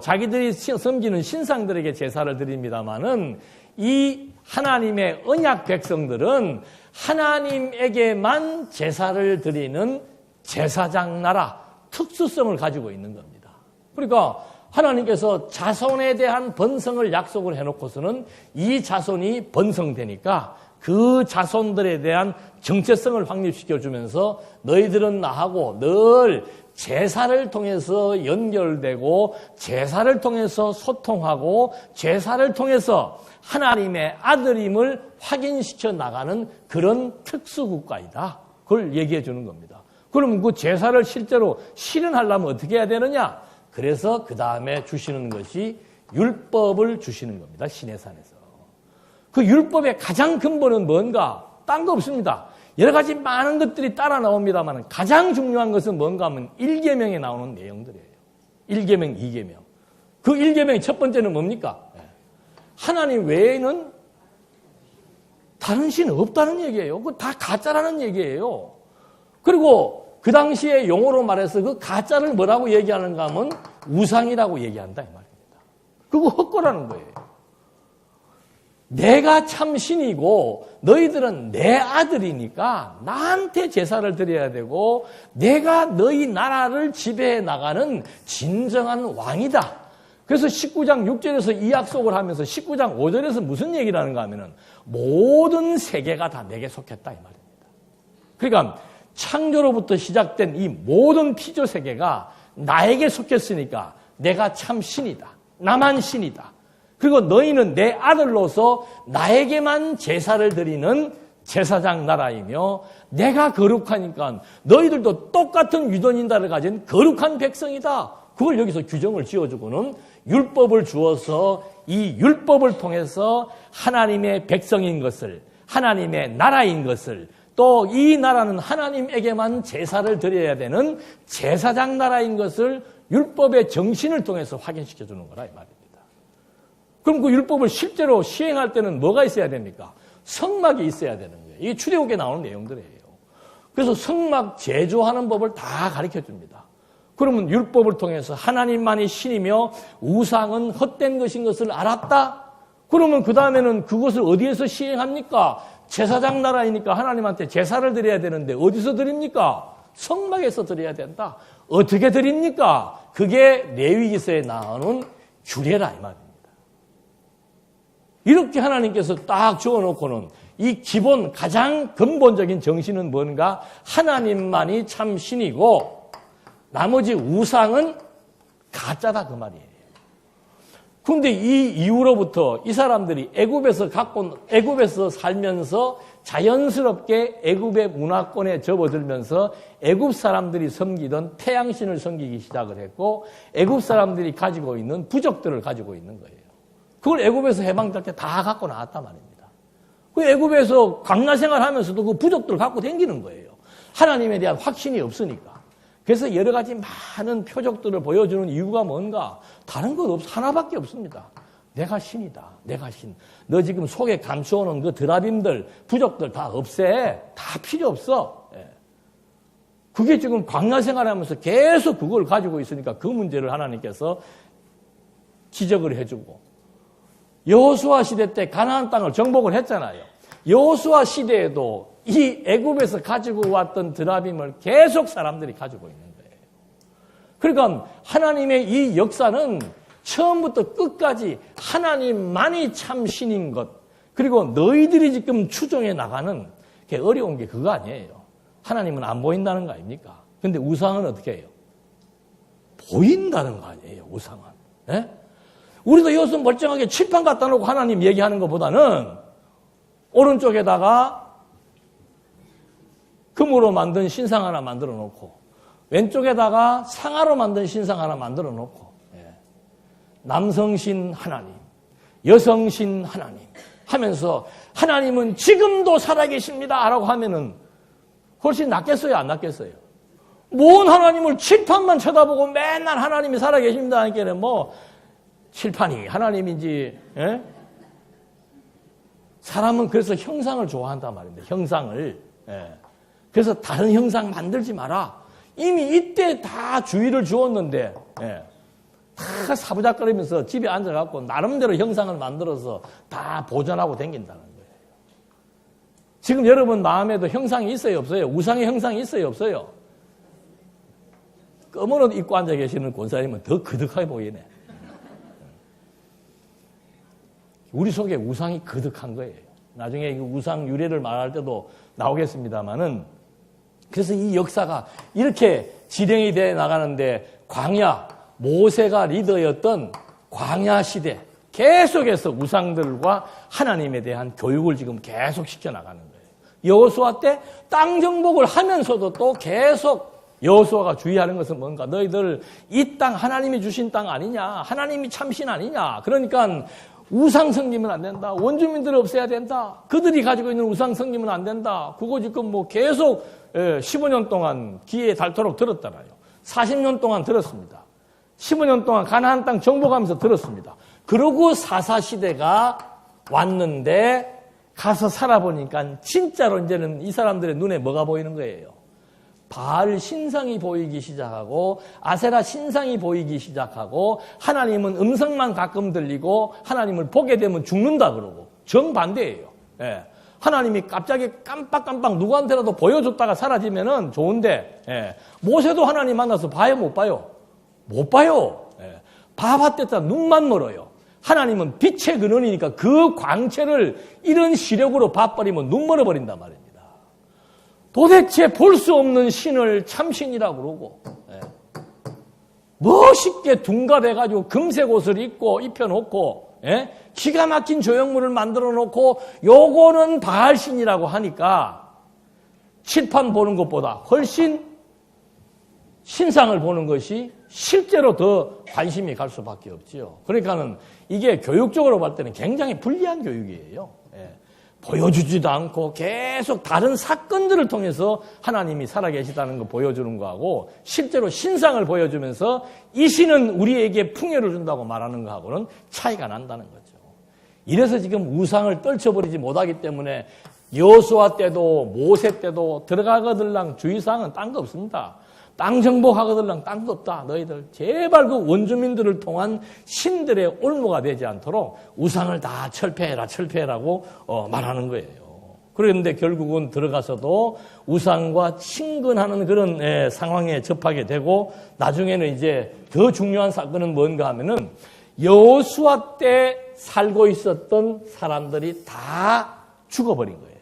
자기들이 섬기는 신상들에게 제사를 드립니다마는 이 하나님의 언약 백성들은 하나님에게만 제사를 드리는 제사장 나라, 특수성을 가지고 있는 겁니다. 그러니까 하나님께서 자손에 대한 번성을 약속을 해놓고서는 이 자손이 번성되니까 그 자손들에 대한 정체성을 확립시켜주면서 너희들은 나하고 늘 제사를 통해서 연결되고 제사를 통해서 소통하고 제사를 통해서 하나님의 아들임을 확인시켜 나가는 그런 특수국가이다. 그걸 얘기해 주는 겁니다. 그럼 그 제사를 실제로 실현하려면 어떻게 해야 되느냐? 그래서 그 다음에 주시는 것이 율법을 주시는 겁니다. 시내산에서. 그 율법의 가장 근본은 뭔가? 딴 거 없습니다. 여러 가지 많은 것들이 따라 나옵니다만 가장 중요한 것은 뭔가 하면 1계명에 나오는 내용들이에요. 1계명, 2계명. 그 1계명의 첫 번째는 뭡니까? 하나님 외에는 다른 신은 없다는 얘기예요. 그거 다 가짜라는 얘기예요. 그리고 그 당시에 용어로 말해서 그 가짜를 뭐라고 얘기하는가 하면 우상이라고 얘기한다 이 말입니다. 그거 헛거라는 거예요. 내가 참 신이고 너희들은 내 아들이니까 나한테 제사를 드려야 되고 내가 너희 나라를 지배해 나가는 진정한 왕이다. 그래서 19장 6절에서 이 약속을 하면서 19장 5절에서 무슨 얘기를 하는가 하면은 모든 세계가 다 내게 속했다 이 말입니다. 그러니까 창조로부터 시작된 이 모든 피조 세계가 나에게 속했으니까 내가 참 신이다. 나만 신이다. 그리고 너희는 내 아들로서 나에게만 제사를 드리는 제사장 나라이며 내가 거룩하니까 너희들도 똑같은 유전인다를 가진 거룩한 백성이다. 그걸 여기서 규정을 지어주고는 율법을 주어서 이 율법을 통해서 하나님의 백성인 것을, 하나님의 나라인 것을, 또 이 나라는 하나님에게만 제사를 드려야 되는 제사장 나라인 것을 율법의 정신을 통해서 확인시켜주는 거라 이 말입니다. 그럼 그 율법을 실제로 시행할 때는 뭐가 있어야 됩니까? 성막이 있어야 되는 거예요. 이게 출애굽기에 나오는 내용들이에요. 그래서 성막 제조하는 법을 다 가르쳐줍니다. 그러면 율법을 통해서 하나님만이 신이며 우상은 헛된 것인 것을 알았다? 그러면 그 다음에는 그것을 어디에서 시행합니까? 제사장 나라이니까 하나님한테 제사를 드려야 되는데 어디서 드립니까? 성막에서 드려야 된다. 어떻게 드립니까? 그게 레위기서에 나오는 규례라 이 말입니다. 이렇게 하나님께서 딱 적어놓고는 이 기본 가장 근본적인 정신은 뭔가? 하나님만이 참 신이고 나머지 우상은 가짜다 그 말이에요. 그런데 이 이후로부터 이 사람들이 애굽에서 살면서 자연스럽게 애굽의 문화권에 접어들면서 애굽 사람들이 섬기던 태양신을 섬기기 시작을 했고 애굽 사람들이 가지고 있는 부적들을 가지고 있는 거예요. 그걸 애굽에서 해방될 때 다 갖고 나왔단 말입니다. 그 애굽에서 광야 생활하면서도 그 부적들을 갖고 다니는 거예요. 하나님에 대한 확신이 없으니까. 그래서 여러 가지 많은 표적들을 보여주는 이유가 뭔가? 다른 것 하나밖에 없습니다. 내가 신이다. 내가 신. 너 지금 속에 감추어놓은 그 드라빔들, 부적들 다 없애. 다 필요 없어. 그게 지금 광야 생활하면서 계속 그걸 가지고 있으니까 그 문제를 하나님께서 지적을 해주고 여호수아 시대 때 가나안 땅을 정복을 했잖아요. 여호수아 시대에도 이 애굽에서 가지고 왔던 드라빔을 계속 사람들이 가지고 있는 거예요. 그러니까 하나님의 이 역사는 처음부터 끝까지 하나님만이 참 신인 것, 그리고 너희들이 지금 추종해 나가는 게 어려운 게 그거 아니에요. 하나님은 안 보인다는 거 아닙니까? 근데 우상은 어떻게 해요? 보인다는 거 아니에요, 우상은. 네? 우리도 여기서 멀쩡하게 칠판 갖다 놓고 하나님 얘기하는 것보다는 오른쪽에다가 금으로 만든 신상 하나 만들어 놓고 왼쪽에다가 상아로 만든 신상 하나 만들어 놓고, 남성신 하나님, 여성신 하나님 하면서 하나님은 지금도 살아계십니다 라고 하면은 훨씬 낫겠어요, 안 낫겠어요? 뭔 하나님을 칠판만 쳐다보고 맨날 하나님이 살아계십니다 하니까 뭐 칠판이 하나님인지, 사람은 그래서 형상을 좋아한단 말입니다. 형상을. 그래서 다른 형상 만들지 마라. 이미 이때 다 주의를 주었는데, 다 사부작거리면서 집에 앉아갖고 나름대로 형상을 만들어서 다 보존하고 다닌다는 거예요. 지금 여러분 마음에도 형상이 있어요, 없어요? 우상의 형상이 있어요, 없어요? 검은 옷 입고 앉아 계시는 권사님은 더 그득하게 보이네. 우리 속에 우상이 그득한 거예요. 나중에 이 우상 유래를 말할 때도 나오겠습니다만은, 그래서 이 역사가 이렇게 진행이 돼 나가는데, 광야, 모세가 리더였던 광야 시대, 계속해서 우상들과 하나님에 대한 교육을 지금 계속 시켜나가는 거예요. 여호수아 때 땅 정복을 하면서도 또 계속 여호수아가 주의하는 것은 뭔가, 너희들 이 땅 하나님이 주신 땅 아니냐, 하나님이 참신 아니냐, 그러니까 우상 섬기면 안 된다, 원주민들을 없애야 된다, 그들이 가지고 있는 우상 섬기면 안 된다. 그거 지금 뭐 계속 15년 동안 귀에 닳도록 들었잖아요. 40년 동안 들었습니다. 15년 동안 가나안 땅 정복하면서 들었습니다. 그러고 사사시대가 왔는데 가서 살아보니까 진짜로 이제는 이 사람들의 눈에 뭐가 보이는 거예요? 바알 신상이 보이기 시작하고 아세라 신상이 보이기 시작하고, 하나님은 음성만 가끔 들리고 하나님을 보게 되면 죽는다 그러고, 정반대예요. 하나님이 갑자기 깜빡깜빡 누구한테라도 보여줬다가 사라지면은 좋은데, 모세도 하나님 만나서 봐요, 못 봐요? 못 봐요. 봐봤댔다 눈만 멀어요. 하나님은 빛의 근원이니까 그 광채를 이런 시력으로 봐버리면 눈 멀어버린단 말입니다. 도대체 볼 수 없는 신을 참신이라고 그러고, 멋있게 둔갑해가지고 금색 옷을 입혀놓고, 기가 막힌 조형물을 만들어 놓고, 요거는 바알신이라고 하니까 칠판 보는 것보다 훨씬 신상을 보는 것이 실제로 더 관심이 갈 수밖에 없지요. 그러니까는 이게 교육적으로 볼 때는 굉장히 불리한 교육이에요. 보여주지도 않고 계속 다른 사건들을 통해서 하나님이 살아계시다는 거 보여주는 거하고, 실제로 신상을 보여주면서 이 신은 우리에게 풍요를 준다고 말하는 거하고는 차이가 난다는 거죠. 이래서 지금 우상을 떨쳐버리지 못하기 때문에 여호수아 때도 모세 때도 들어가거들랑 주의사항은 딴 거 없습니다. 땅 정복하거들랑 딴 거 없다. 너희들 제발 그 원주민들을 통한 신들의 올무가 되지 않도록 우상을 다 철폐해라고 말하는 거예요. 그런데 결국은 들어가서도 우상과 친근하는 그런 상황에 접하게 되고, 나중에는 이제 더 중요한 사건은 뭔가 하면은 여호수아 때 살고 있었던 사람들이 다 죽어버린 거예요.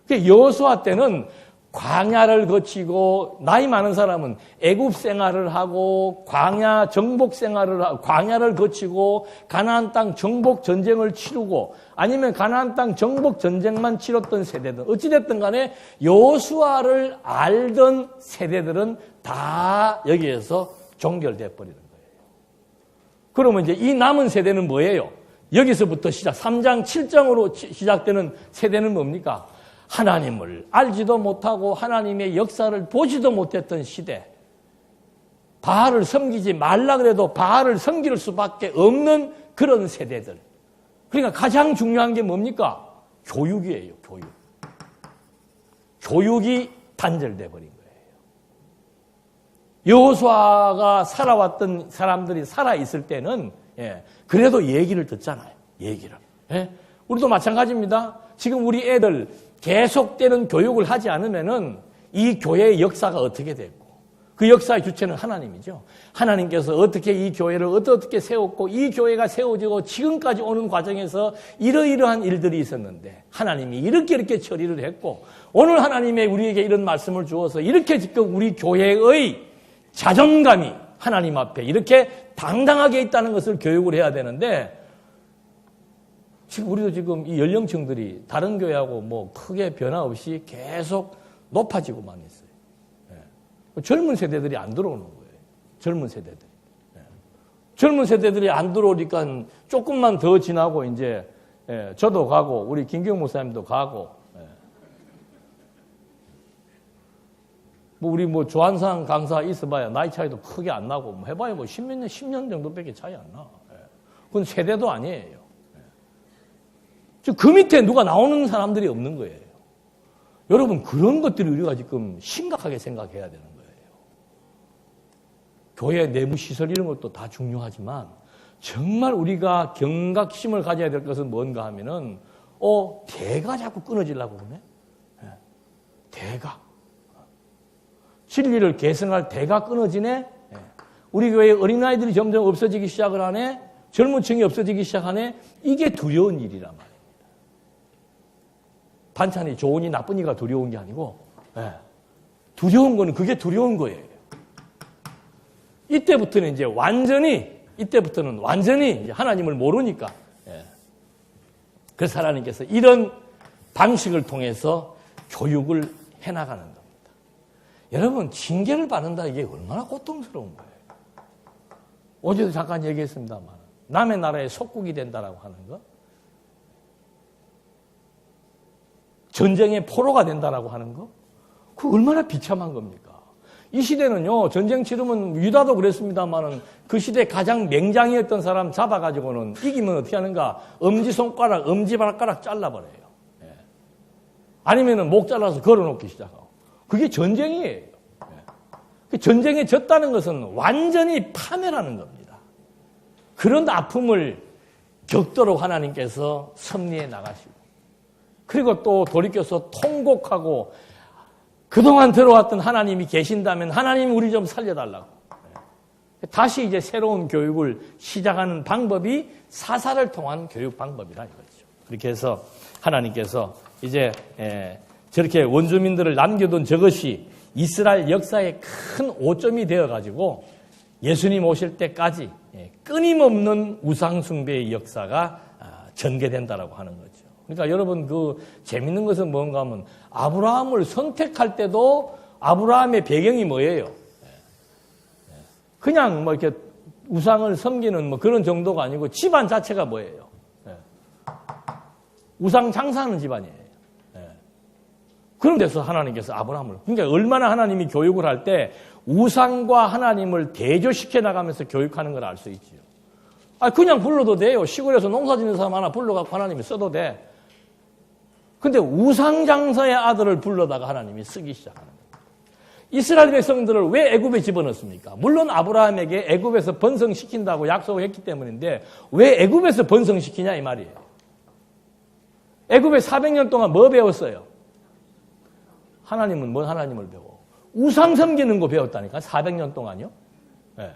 그 여호수아 때는 광야를 거치고, 나이 많은 사람은 애굽 생활을 하고 광야 정복 생활을 하고, 광야를 거치고 가나안 땅 정복 전쟁을 치르고, 아니면 가나안 땅 정복 전쟁만 치렀던 세대들, 어찌됐든 간에 여호수아를 알던 세대들은 다 여기에서 종결돼 버리는 거예요. 그러면 이제 이 남은 세대는 뭐예요? 여기서부터 시작, 3장 7장으로 시작되는 세대는 뭡니까? 하나님을 알지도 못하고 하나님의 역사를 보지도 못했던 시대, 바알을 섬기지 말라 그래도 바알을 섬길 수밖에 없는 그런 세대들. 그러니까 가장 중요한 게 뭡니까? 교육이에요. 교육이 단절돼 버린 거예요. 여호수아가 살아왔던 사람들이 살아있을 때는 그래도 얘기를 듣잖아요. 얘기를. 우리도 마찬가지입니다. 지금 우리 애들 계속되는 교육을 하지 않으면은 이 교회의 역사가 어떻게 됐고, 그 역사의 주체는 하나님이죠. 하나님께서 어떻게 이 교회를 어떻게 세웠고, 이 교회가 세워지고 지금까지 오는 과정에서 이러이러한 일들이 있었는데 하나님이 이렇게 처리를 했고, 오늘 하나님의 우리에게 이런 말씀을 주어서 이렇게 지금 우리 교회의 자존감이 하나님 앞에 이렇게 당당하게 있다는 것을 교육을 해야 되는데, 지금 우리도 지금 이 연령층들이 다른 교회하고 뭐 크게 변화 없이 계속 높아지고만 있어요. 젊은 세대들이 안 들어오는 거예요. 젊은 세대들이. 젊은 세대들이 안 들어오니까 조금만 더 지나고 이제 저도 가고 우리 김경 목사님도 가고 뭐 우리 뭐 조한상 강사 있어봐야 나이 차이도 크게 안 나고 뭐 해봐야 뭐 10년 정도밖에 차이 안 나. 그건 세대도 아니에요. 그 밑에 누가 나오는 사람들이 없는 거예요. 여러분 그런 것들을 우리가 지금 심각하게 생각해야 되는 거예요. 교회 내부 시설 이런 것도 다 중요하지만 정말 우리가 경각심을 가져야 될 것은 뭔가 하면은 대가 자꾸 끊어지려고 그러네. 대가. 진리를 계승할 대가 끊어지네. 우리 교회에 어린아이들이 점점 없어지기 시작을 하네. 젊은 층이 없어지기 시작하네. 이게 두려운 일이란 말입니다. 반찬이 좋으니 나쁘니가 두려운 게 아니고 두려운 거는 그게 두려운 거예요. 이때부터는 완전히 이제 하나님을 모르니까. 그래서 하나님께서 이런 방식을 통해서 교육을 해나가는 겁니다. 여러분, 징계를 받는다 이게 얼마나 고통스러운 거예요. 어제도 잠깐 얘기했습니다만 남의 나라에 속국이 된다라고 하는 거, 전쟁의 포로가 된다라고 하는 거, 그거 얼마나 비참한 겁니까? 이 시대는요, 전쟁 치르면 유다도 그랬습니다만은 그 시대 가장 맹장이었던 사람 잡아가지고는 이기면 어떻게 하는가? 엄지손가락, 엄지발가락 잘라버려요. 아니면은 목 잘라서 걸어놓기 시작하고. 그게 전쟁이에요. 그 전쟁에 졌다는 것은 완전히 파멸하는 겁니다. 그런 아픔을 겪도록 하나님께서 섭리해 나가시고, 그리고 또 돌이켜서 통곡하고, 그동안 들어왔던 하나님이 계신다면 하나님 우리 좀 살려달라고. 다시 이제 새로운 교육을 시작하는 방법이 사사를 통한 교육 방법이라 이거죠. 그렇게 해서 하나님께서 이제 저렇게 원주민들을 남겨둔 저것이 이스라엘 역사의 큰 오점이 되어가지고 예수님 오실 때까지 끊임없는 우상숭배의 역사가 전개된다라고 하는 거죠. 그러니까 여러분 그 재밌는 것은 뭔가 하면 아브라함을 선택할 때도 아브라함의 배경이 뭐예요? 그냥 뭐 이렇게 우상을 섬기는 뭐 그런 정도가 아니고 집안 자체가 뭐예요? 우상 장사하는 집안이에요. 그런 데서 하나님께서 아브라함을, 그러니까 얼마나 하나님이 교육을 할 때 우상과 하나님을 대조시켜 나가면서 교육하는 걸 알 수 있지요. 그냥 불러도 돼요. 시골에서 농사 짓는 사람 하나 불러갖고 하나님이 써도 돼. 근데 우상장사의 아들을 불러다가 하나님이 쓰기 시작하는 거예요. 이스라엘 백성들을 왜 애굽에 집어넣습니까? 물론 아브라함에게 애굽에서 번성시킨다고 약속을 했기 때문인데 왜 애굽에서 번성시키냐 이 말이에요. 애굽에 400년 동안 뭐 배웠어요? 하나님은 뭔 하나님을 배워? 우상 섬기는 거 배웠다니까 400년 동안요. 네.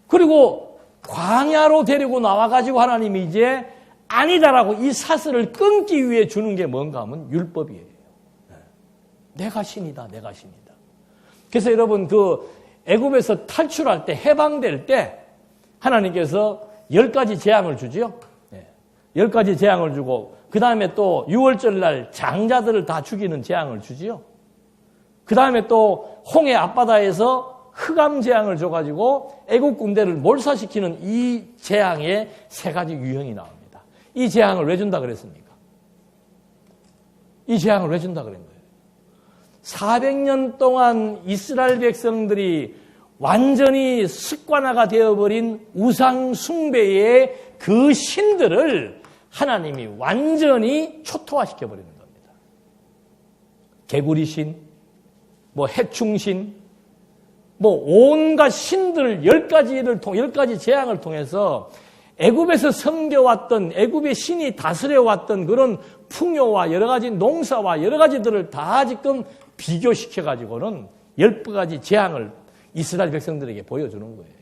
그리고 광야로 데리고 나와가지고 하나님이 이제 아니다라고 이 사슬을 끊기 위해 주는 게 뭔가 하면 율법이에요. 내가 신이다, 내가 신이다. 그래서 여러분 그 애굽에서 탈출할 때, 해방될 때 하나님께서 10가지 재앙을 주지요. 10가지 재앙을 주고 그 다음에 또 6월절 날 장자들을 다 죽이는 재앙을 주지요. 그 다음에 또 홍해 앞바다에서 흑암 재앙을 줘가지고 애국 군대를 몰사시키는 이 재앙의 3가지 유형이 나옵니다. 이 재앙을 왜 준다 그랬습니까? 이 재앙을 왜 준다 그런 거예요? 400년 동안 이스라엘 백성들이 완전히 습관화가 되어버린 우상 숭배의 그 신들을 하나님이 완전히 초토화시켜버리는 겁니다. 개구리신, 뭐 해충신, 뭐 온갖 신들 10가지 재앙을 통해서 애굽에서 섬겨왔던, 애굽의 신이 다스려왔던 그런 풍요와 여러 가지 농사와 여러 가지들을 다 지금 비교시켜가지고는 10가지 재앙을 이스라엘 백성들에게 보여주는 거예요.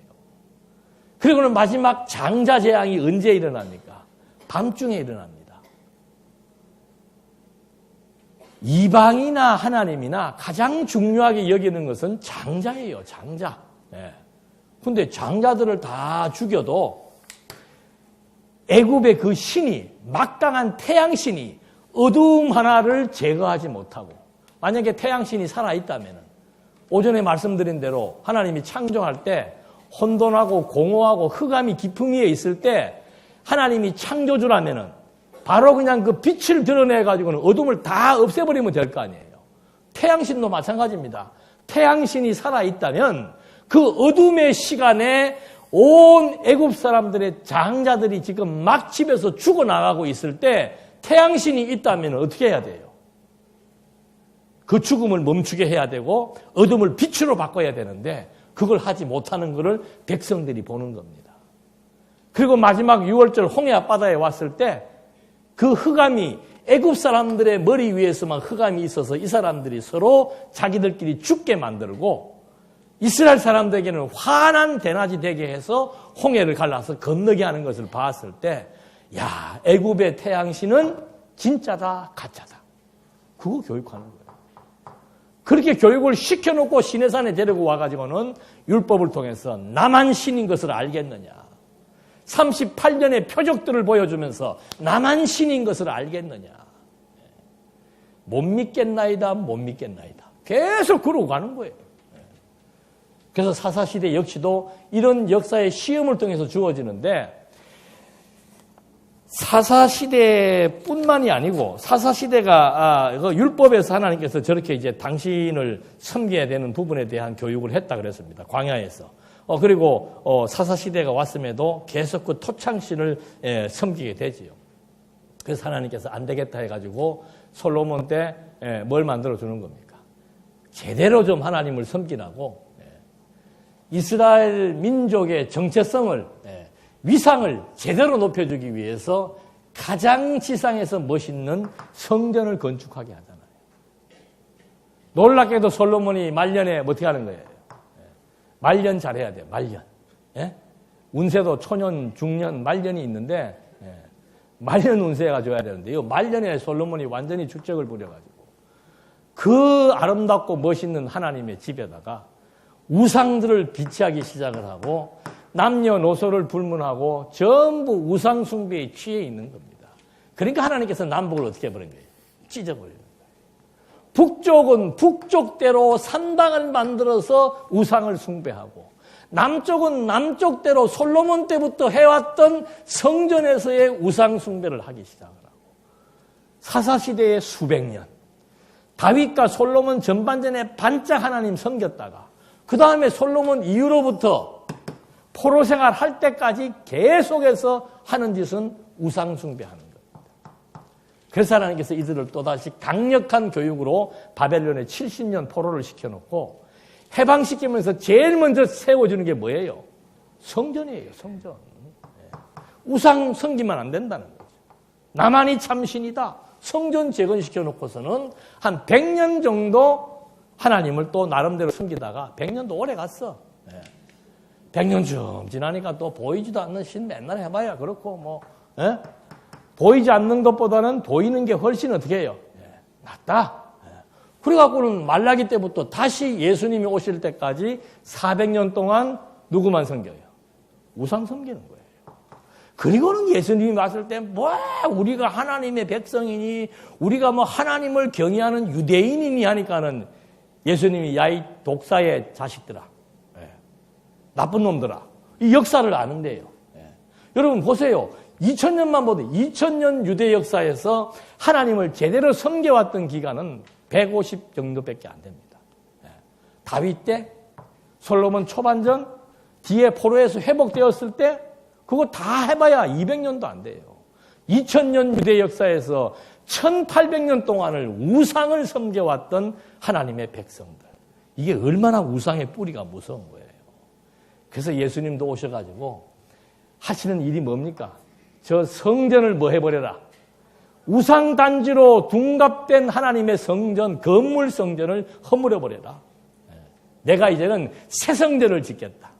그리고는 마지막 장자 재앙이 언제 일어납니까? 밤중에 일어납니다. 이방이나 하나님이나 가장 중요하게 여기는 것은 장자예요, 장자. 근데 장자들을 다 죽여도 애굽의 그 신이, 막강한 태양신이 어두움 하나를 제거하지 못하고 만약에 태양신이 살아있다면 오전에 말씀드린 대로 하나님이 창조할 때 혼돈하고 공허하고 흑암이 깊음 위에 있을 때 하나님이 창조주라면 바로 그냥 그 빛을 드러내가지고는 어둠을 다 없애버리면 될 거 아니에요. 태양신도 마찬가지입니다. 태양신이 살아있다면 그 어둠의 시간에 온 애굽 사람들의 장자들이 지금 막 집에서 죽어나가고 있을 때 태양신이 있다면 어떻게 해야 돼요? 그 죽음을 멈추게 해야 되고 어둠을 빛으로 바꿔야 되는데 그걸 하지 못하는 것을 백성들이 보는 겁니다. 그리고 마지막 6월절 홍해 앞바다에 왔을 때 그 흑암이 애굽 사람들의 머리 위에서만 흑암이 있어서 이 사람들이 서로 자기들끼리 죽게 만들고 이스라엘 사람들에게는 환한 대낮이 되게 해서 홍해를 갈라서 건너게 하는 것을 봤을 때 야, 애굽의 태양신은 진짜다 가짜다. 그거 교육하는 거예요. 그렇게 교육을 시켜놓고 시내산에 데리고 와가지고는 율법을 통해서 나만 신인 것을 알겠느냐. 38년의 표적들을 보여주면서 나만 신인 것을 알겠느냐. 못 믿겠나이다, 못 믿겠나이다. 계속 그러고 가는 거예요. 그래서 사사시대 역시도 이런 역사의 시험을 통해서 주어지는데 사사시대뿐만이 아니고 사사시대가 율법에서 하나님께서 저렇게 이제 당신을 섬겨야 되는 부분에 대한 교육을 했다 그랬습니다. 광야에서. 그리고 사사시대가 왔음에도 계속 그 토창신을 섬기게 되지요. 그래서 하나님께서 안 되겠다 해가지고 솔로몬 때 뭘 만들어 주는 겁니까? 제대로 좀 하나님을 섬기라고 이스라엘 민족의 정체성을 위상을 제대로 높여주기 위해서 가장 지상에서 멋있는 성전을 건축하게 하잖아요. 놀랍게도 솔로몬이 말년에 어떻게 하는 거예요? 말년 잘해야 돼요. 말년. 예? 운세도 초년, 중년, 말년이 있는데 말년 운세가 좋아야 되는데 이 말년에 솔로몬이 완전히 주적을 부려가지고 그 아름답고 멋있는 하나님의 집에다가 우상들을 비치하기 시작을 하고 남녀노소를 불문하고 전부 우상 숭배에 취해 있는 겁니다. 그러니까 하나님께서 남북을 어떻게 해버린 거예요? 찢어버리는 거예요. 북쪽은 북쪽대로 산당을 만들어서 우상을 숭배하고 남쪽은 남쪽대로 솔로몬 때부터 해왔던 성전에서의 우상 숭배를 하기 시작을 하고 사사시대의 수백 년 다윗과 솔로몬 전반전에 반짝 하나님 섬겼다가 그 다음에 솔로몬 이후로부터 포로 생활 할 때까지 계속해서 하는 짓은 우상 숭배하는 겁니다. 그래서 하나님께서 이들을 또다시 강력한 교육으로 바벨론에 70년 포로를 시켜놓고 해방시키면서 제일 먼저 세워주는 게 뭐예요? 성전이에요, 성전. 우상 섬기면 안 된다는 거죠. 나만이 참신이다. 성전 재건시켜놓고서는 한 100년 정도 하나님을 또 나름대로 섬기다가 100년도 오래 갔어. 100년 좀 지나니까 또 보이지도 않는 신 맨날 해봐야 그렇고 뭐 보이지 않는 것보다는 보이는 게 훨씬 어떻게 해요? 낫다. 그래갖고는 말라기 때부터 다시 예수님이 오실 때까지 400년 동안 누구만 섬겨요? 우상 섬기는 거예요. 그리고는 예수님이 왔을 때 뭐 우리가 하나님의 백성이니 우리가 뭐 하나님을 경외하는 유대인이니 하니까는 예수님이 야이 독사의 자식들아, 나쁜 놈들아, 이 역사를 아는데요. 여러분 보세요. 2000년만 보도 2000년 유대 역사에서 하나님을 제대로 섬겨왔던 기간은 150 정도밖에 안 됩니다. 다윗 때, 솔로몬 초반전, 뒤에 포로에서 회복되었을 때 그거 다 해봐야 200년도 안 돼요. 2000년 유대 역사에서 1800년 동안을 우상을 섬겨왔던 하나님의 백성들. 이게 얼마나 우상의 뿌리가 무서운 거예요. 그래서 예수님도 오셔가지고 하시는 일이 뭡니까? 저 성전을 뭐 해버려라. 우상단지로 둔갑된 하나님의 성전, 건물 성전을 허물어버려라. 내가 이제는 새 성전을 짓겠다.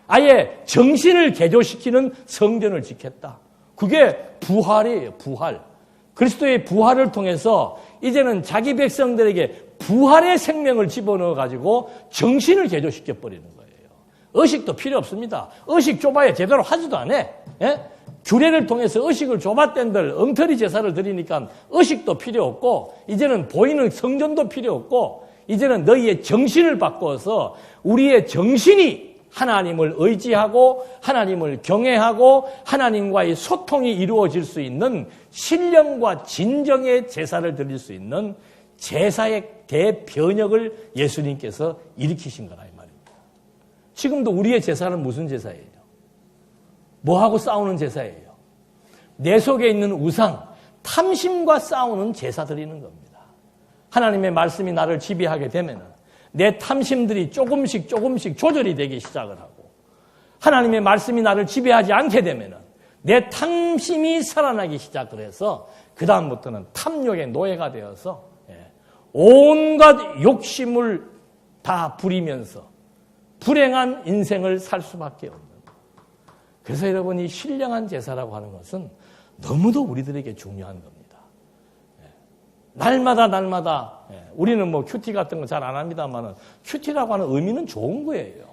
아예 정신을 개조시키는 성전을 짓겠다. 그게 부활이에요, 부활. 그리스도의 부활을 통해서 이제는 자기 백성들에게 부활의 생명을 집어넣어가지고 정신을 개조시켜버리는 거예요. 의식도 필요 없습니다. 의식 좁아야 제대로 하지도 않아. 규례를 통해서 의식을 줘봤댄들 엉터리 제사를 드리니까 의식도 필요 없고 이제는 보이는 성전도 필요 없고 이제는 너희의 정신을 바꿔서 우리의 정신이 하나님을 의지하고 하나님을 경외하고 하나님과의 소통이 이루어질 수 있는 신령과 진정의 제사를 드릴 수 있는 제사의 대변혁을 예수님께서 일으키신 거라 이 말입니다. 지금도 우리의 제사는 무슨 제사예요? 뭐하고 싸우는 제사예요? 내 속에 있는 우상, 탐심과 싸우는 제사 드리는 겁니다. 하나님의 말씀이 나를 지배하게 되면 내 탐심들이 조금씩 조절이 되기 시작을 하고 하나님의 말씀이 나를 지배하지 않게 되면 내 탐심이 살아나기 시작을 해서 그 다음부터는 탐욕의 노예가 되어서 온갖 욕심을 다 부리면서 불행한 인생을 살 수밖에 없는. 그래서 여러분이 신령한 제사라고 하는 것은 너무도 우리들에게 중요한 겁니다. 날마다 우리는 뭐 큐티 같은 거 잘 안 합니다만 큐티라고 하는 의미는 좋은 거예요.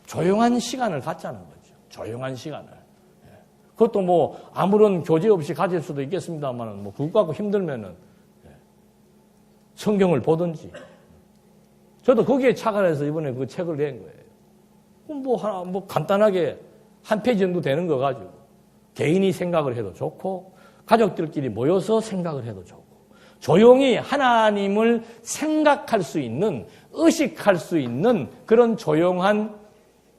조용한 시간을 갖자는 거죠. 조용한 시간을. 그것도 뭐 아무런 교제 없이 가질 수도 있겠습니다만 뭐 그거 갖고 힘들면은 성경을 보든지. 저도 거기에 착안해서 이번에 그 책을 낸 거예요. 뭐 간단하게 한 페이지 정도 되는 거 가지고 개인이 생각을 해도 좋고 가족들끼리 모여서 생각을 해도 좋고 조용히 하나님을 생각할 수 있는 의식할 수 있는 그런 조용한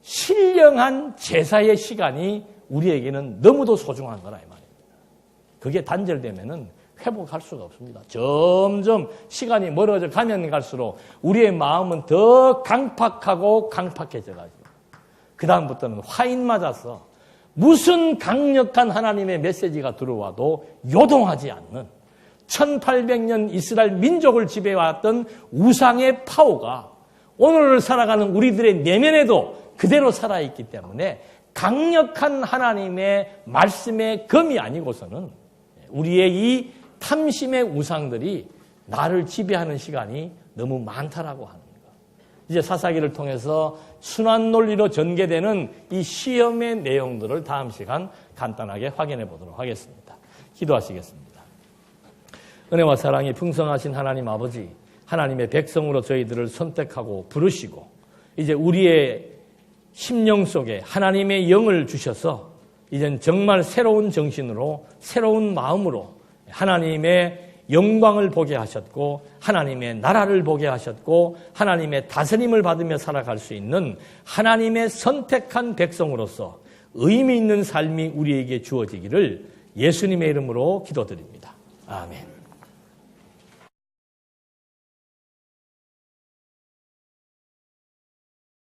신령한 제사의 시간이 우리에게는 너무도 소중한 거라 이 말입니다. 그게 단절되면은 회복할 수가 없습니다. 점점 시간이 멀어져 가면 갈수록 우리의 마음은 더 강팍하고 강팍해져가지고 그 다음부터는 화인 맞아서 무슨 강력한 하나님의 메시지가 들어와도 요동하지 않는 1800년 이스라엘 민족을 지배해왔던 우상의 파워가 오늘을 살아가는 우리들의 내면에도 그대로 살아있기 때문에 강력한 하나님의 말씀의 검이 아니고서는 우리의 이 탐심의 우상들이 나를 지배하는 시간이 너무 많다라고 하는 것. 이제 사사기를 통해서 순환 논리로 전개되는 이 시험의 내용들을 다음 시간 간단하게 확인해 보도록 하겠습니다. 기도하시겠습니다. 은혜와 사랑이 풍성하신 하나님 아버지, 하나님의 백성으로 저희들을 선택하고 부르시고 이제 우리의 심령 속에 하나님의 영을 주셔서 이젠 정말 새로운 정신으로 새로운 마음으로 하나님의 영광을 보게 하셨고 하나님의 나라를 보게 하셨고 하나님의 다스림을 받으며 살아갈 수 있는 하나님의 선택한 백성으로서 의미 있는 삶이 우리에게 주어지기를 예수님의 이름으로 기도드립니다. 아멘.